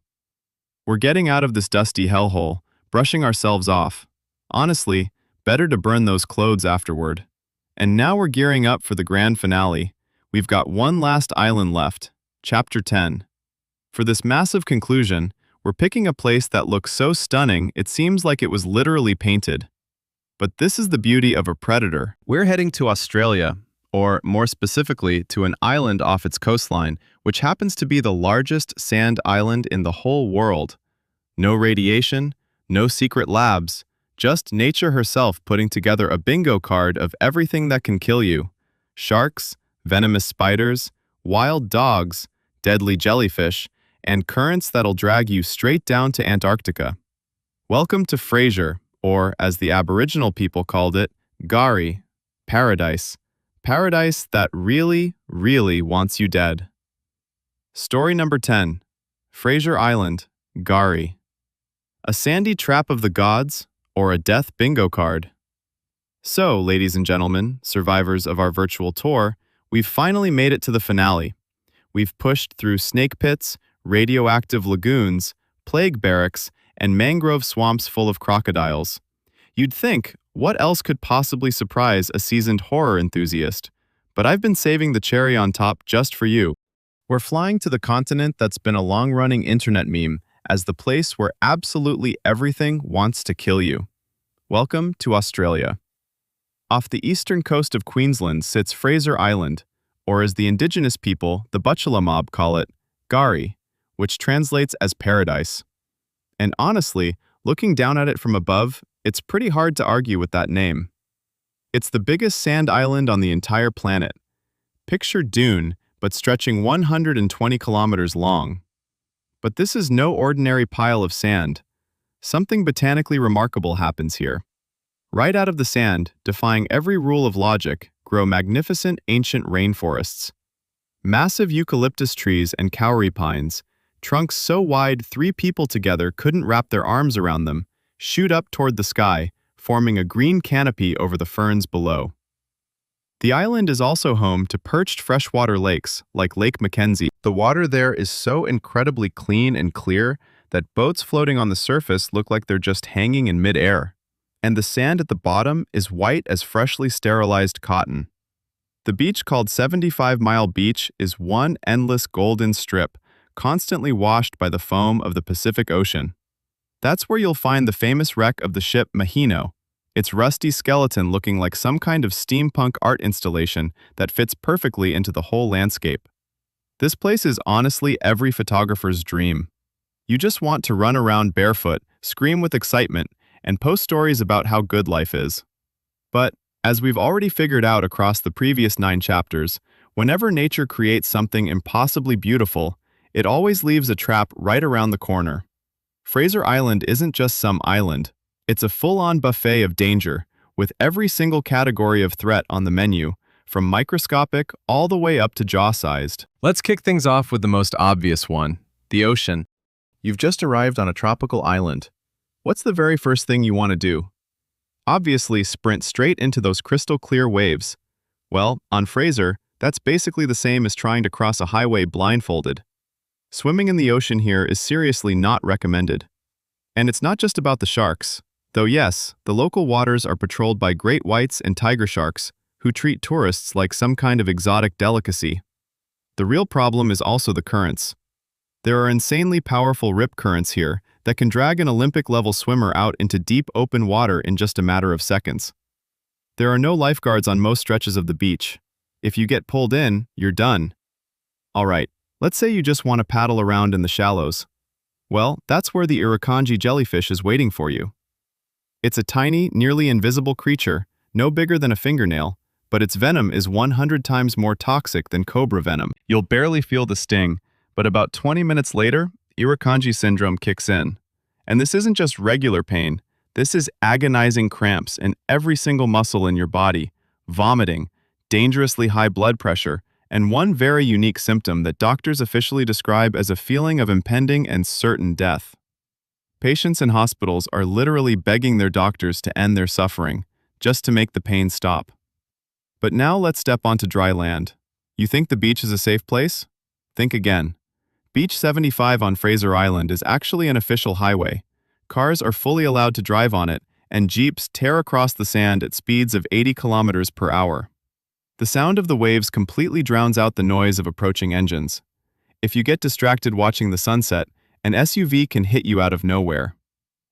Speaker 1: We're getting out of this dusty hellhole, brushing ourselves off. Honestly, better to burn those clothes afterward. And now we're gearing up for the grand finale. We've got one last island left, Chapter 10. For this massive conclusion, we're picking a place that looks so stunning it seems like it was literally painted. But this is the beauty of a predator. We're heading to Australia, or more specifically to an island off its coastline, which happens to be the largest sand island in the whole world. No radiation, no secret labs, just nature herself putting together a bingo card of everything that can kill you. Sharks, venomous spiders, wild dogs, deadly jellyfish, and currents that'll drag you straight down to Antarctica. Welcome to Fraser, or as the Aboriginal people called it, Gari, paradise. Paradise that really, really wants you dead. Story number 10. Fraser Island, Gari. A sandy trap of the gods, or a death bingo card? So, ladies and gentlemen, survivors of our virtual tour, we've finally made it to the finale. We've pushed through snake pits, radioactive lagoons, plague barracks, and mangrove swamps full of crocodiles. You'd think, what else could possibly surprise a seasoned horror enthusiast? But I've been saving the cherry on top just for you. We're flying to the continent that's been a long-running internet meme as the place where absolutely everything wants to kill you. Welcome to Australia. Off the eastern coast of Queensland sits Fraser Island, or as the indigenous people, the Butchulla mob, call it, Gari, which translates as paradise. And honestly, looking down at it from above, it's pretty hard to argue with that name. It's the biggest sand island on the entire planet. Picture Dune, but stretching 120 kilometers long. But this is no ordinary pile of sand. Something botanically remarkable happens here. Right out of the sand, defying every rule of logic, grow magnificent ancient rainforests. Massive eucalyptus trees and kauri pines, trunks so wide 3 people together couldn't wrap their arms around them, shoot up toward the sky, forming a green canopy over the ferns below. The island is also home to perched freshwater lakes, like Lake Mackenzie. The water there is so incredibly clean and clear that boats floating on the surface look like they're just hanging in mid-air. And the sand at the bottom is white as freshly sterilized cotton. The beach called 75 Mile Beach is one endless golden strip, constantly washed by the foam of the Pacific Ocean. That's where you'll find the famous wreck of the ship Mahino, its rusty skeleton looking like some kind of steampunk art installation that fits perfectly into the whole landscape. This place is honestly every photographer's dream. You just want to run around barefoot, scream with excitement, and post stories about how good life is. But, as we've already figured out across the previous 9 chapters, whenever nature creates something impossibly beautiful, it always leaves a trap right around the corner. Fraser Island isn't just some island. It's a full-on buffet of danger, with every single category of threat on the menu, from microscopic all the way up to jaw-sized. Let's kick things off with the most obvious one, the ocean. You've just arrived on a tropical island. What's the very first thing you want to do? Obviously, sprint straight into those crystal-clear waves. Well, on Fraser, that's basically the same as trying to cross a highway blindfolded. Swimming in the ocean here is seriously not recommended. And it's not just about the sharks. Though yes, the local waters are patrolled by great whites and tiger sharks, who treat tourists like some kind of exotic delicacy. The real problem is also the currents. There are insanely powerful rip currents here that can drag an Olympic-level swimmer out into deep open water in just a matter of seconds. There are no lifeguards on most stretches of the beach. If you get pulled in, you're done. Alright, let's say you just want to paddle around in the shallows. Well, that's where the Irukandji jellyfish is waiting for you. It's a tiny, nearly invisible creature, no bigger than a fingernail, but its venom is 100 times more toxic than cobra venom. You'll barely feel the sting, but about 20 minutes later, Irukandji syndrome kicks in. And this isn't just regular pain, this is agonizing cramps in every single muscle in your body, vomiting, dangerously high blood pressure, and one very unique symptom that doctors officially describe as a feeling of impending and certain death. Patients in hospitals are literally begging their doctors to end their suffering, just to make the pain stop. But now let's step onto dry land. You think the beach is a safe place? Think again. Beach 75 on Fraser Island is actually an official highway. Cars are fully allowed to drive on it, and jeeps tear across the sand at speeds of 80 kilometers per hour. The sound of the waves completely drowns out the noise of approaching engines. If you get distracted watching the sunset, an SUV can hit you out of nowhere.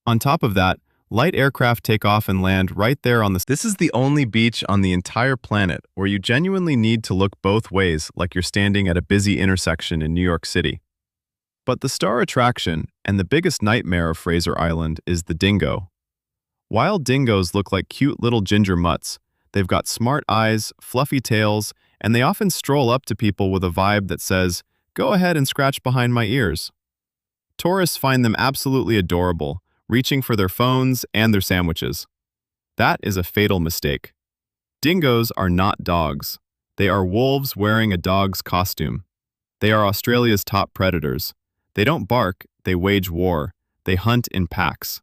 Speaker 1: On top of that, light aircraft take off and land right there on the... This is the only beach on the entire planet where you genuinely need to look both ways like you're standing at a busy intersection in New York City. But the star attraction, And the biggest nightmare of Fraser Island is the dingo. Wild dingoes look like cute little ginger mutts. They've got smart eyes, fluffy tails, and they often stroll up to people with a vibe that says, "Go ahead and scratch behind my ears." Tourists find them absolutely adorable, reaching for their phones and their sandwiches. That is a fatal mistake. Dingoes are not dogs. They are wolves wearing a dog's costume. They are Australia's top predators. They don't bark, they wage war. They hunt in packs.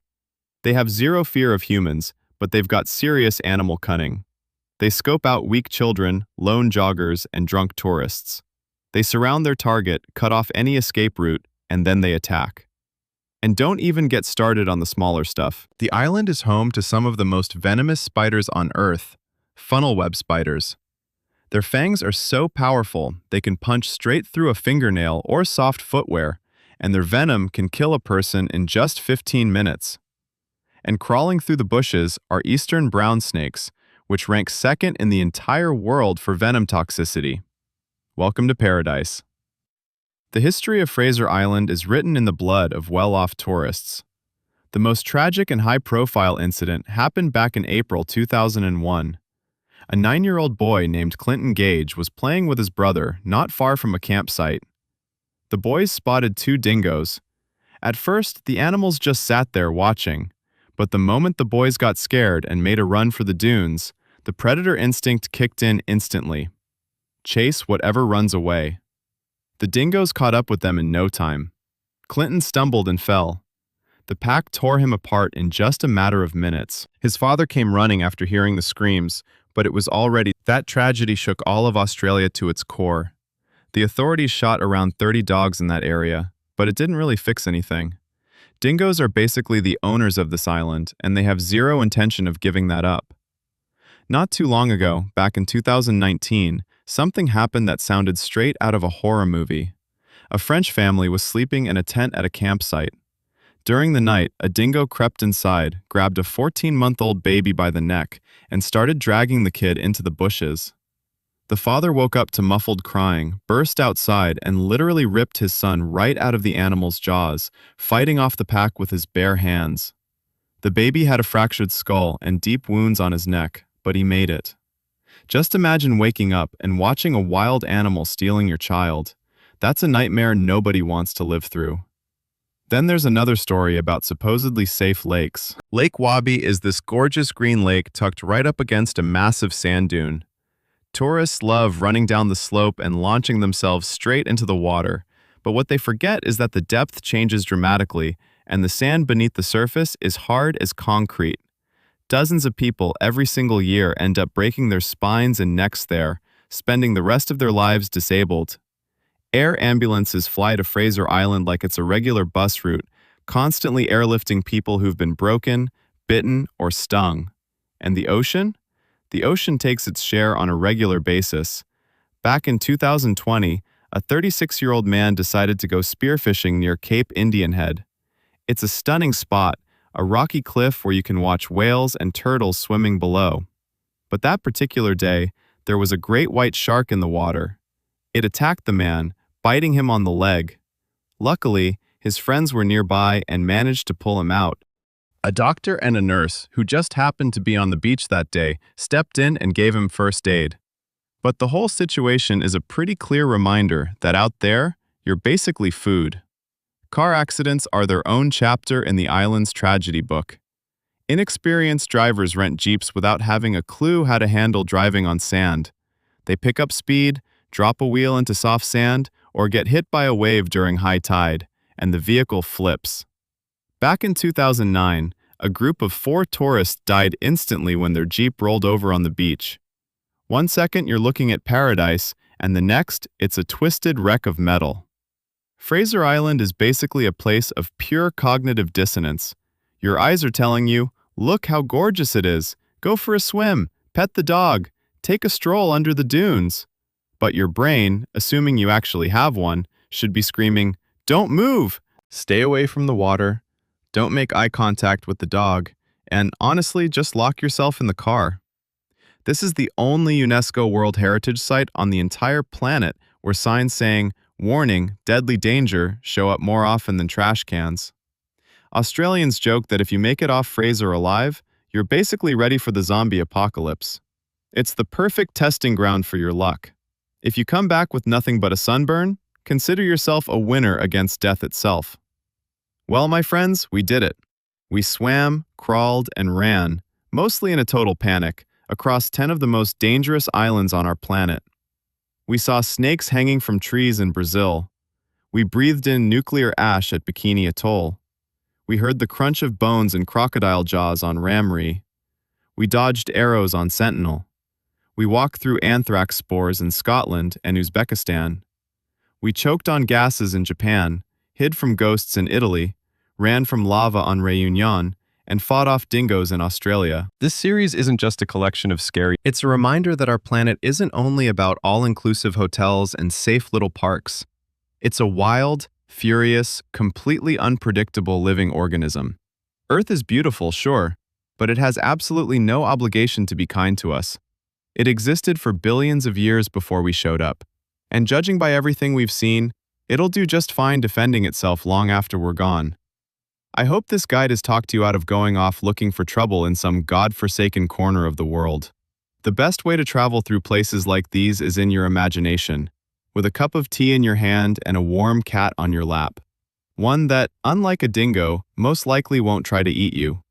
Speaker 1: They have zero fear of humans, but they've got serious animal cunning. They scope out weak children, lone joggers, and drunk tourists. They surround their target, cut off any escape route, and then they attack. And don't even get started on the smaller stuff. The island is home to some of the most venomous spiders on Earth, funnel web spiders. Their fangs are so powerful they can punch straight through a fingernail or soft footwear, and their venom can kill a person in just 15 minutes. And crawling through the bushes are eastern brown snakes, which rank second in the entire world for venom toxicity. Welcome to paradise. The history of Fraser Island is written in the blood of well-off tourists. The most tragic and high-profile incident happened back in April 2001. A 9-year-old boy named Clinton Gage was playing with his brother not far from a campsite. The boys spotted 2 dingoes. At first, the animals just sat there watching, but the moment the boys got scared and made a run for the dunes, the predator instinct kicked in instantly. Chase whatever runs away. The dingoes caught up with them in no time. Clinton stumbled and fell. The pack tore him apart in just a matter of minutes. His father came running after hearing the screams, but it was already... That tragedy shook all of Australia to its core. The authorities shot around 30 dogs in that area, but it didn't really fix anything. Dingoes are basically the owners of this island, and they have zero intention of giving that up. Not too long ago, back in 2019, something happened that sounded straight out of a horror movie. A French family was sleeping in a tent at a campsite. During the night, a dingo crept inside, grabbed a 14-month-old baby by the neck, and started dragging the kid into the bushes. The father woke up to muffled crying, burst outside, and literally ripped his son right out of the animal's jaws, fighting off the pack with his bare hands. The baby had a fractured skull and deep wounds on his neck, but he made it. Just imagine waking up and watching a wild animal stealing your child. That's a nightmare nobody wants to live through. Then there's another story about supposedly safe lakes. Lake Wabi is this gorgeous green lake tucked right up against a massive sand dune. Tourists love running down the slope and launching themselves straight into the water, but what they forget is that the depth changes dramatically, and the sand beneath the surface is hard as concrete. Dozens of people every single year end up breaking their spines and necks there, spending the rest of their lives disabled. Air ambulances fly to Fraser Island like it's a regular bus route, constantly airlifting people who've been broken, bitten, or stung. And the ocean? The ocean takes its share on a regular basis. Back in 2020, a 36-year-old man decided to go spearfishing near Cape Indian Head. It's a stunning spot, a rocky cliff where you can watch whales and turtles swimming below. But that particular day, there was a great white shark in the water. It attacked the man, biting him on the leg. Luckily, his friends were nearby and managed to pull him out. A doctor and a nurse, who just happened to be on the beach that day, stepped in and gave him first aid. But the whole situation is a pretty clear reminder that out there, you're basically food. Car accidents are their own chapter in the island's tragedy book. Inexperienced drivers rent Jeeps without having a clue how to handle driving on sand. They pick up speed, drop a wheel into soft sand, or get hit by a wave during high tide, and the vehicle flips. Back in 2009, a group of 4 tourists died instantly when their Jeep rolled over on the beach. One second you're looking at paradise, and the next it's a twisted wreck of metal. Fraser Island is basically a place of pure cognitive dissonance. Your eyes are telling you, look how gorgeous it is, go for a swim, pet the dog, take a stroll under the dunes. But your brain, assuming you actually have one, should be screaming, don't move, stay away from the water, don't make eye contact with the dog, and honestly, just lock yourself in the car. This is the only UNESCO World Heritage Site on the entire planet where signs saying, Warning, deadly danger show up more often than trash cans. Australians joke that if you make it off Fraser alive, you're basically ready for the zombie apocalypse. It's the perfect testing ground for your luck. If you come back with nothing but a sunburn, consider yourself a winner against death itself. Well, my friends, we did it. We swam, crawled, and ran, mostly in a total panic, across 10 of the most dangerous islands on our planet. We saw snakes hanging from trees in Brazil. We breathed in nuclear ash at Bikini Atoll. We heard the crunch of bones and crocodile jaws on Ramree. We dodged arrows on Sentinel. We walked through anthrax spores in Scotland and Uzbekistan. We choked on gases in Japan, hid from ghosts in Italy, ran from lava on Réunion, and fought off dingoes in Australia. This series isn't just a collection of scary. It's a reminder that our planet isn't only about all-inclusive hotels and safe little parks. It's a wild, furious, completely unpredictable living organism. Earth is beautiful, sure, but it has absolutely no obligation to be kind to us. It existed for billions of years before we showed up. And judging by everything we've seen, it'll do just fine defending itself long after we're gone. I hope this guide has talked you out of going off looking for trouble in some god-forsaken corner of the world. The best way to travel through places like these is in your imagination, with a cup of tea in your hand and a warm cat on your lap. One that, unlike a dingo, most likely won't try to eat you.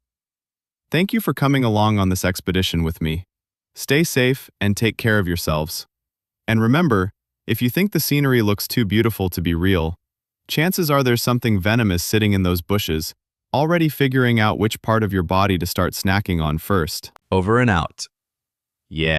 Speaker 1: Thank you for coming along on this expedition with me. Stay safe and take care of yourselves. And remember, if you think the scenery looks too beautiful to be real, chances are there's something venomous sitting in those bushes, already figuring out which part of your body to start snacking on first.
Speaker 2: Over and out.
Speaker 1: Yeah.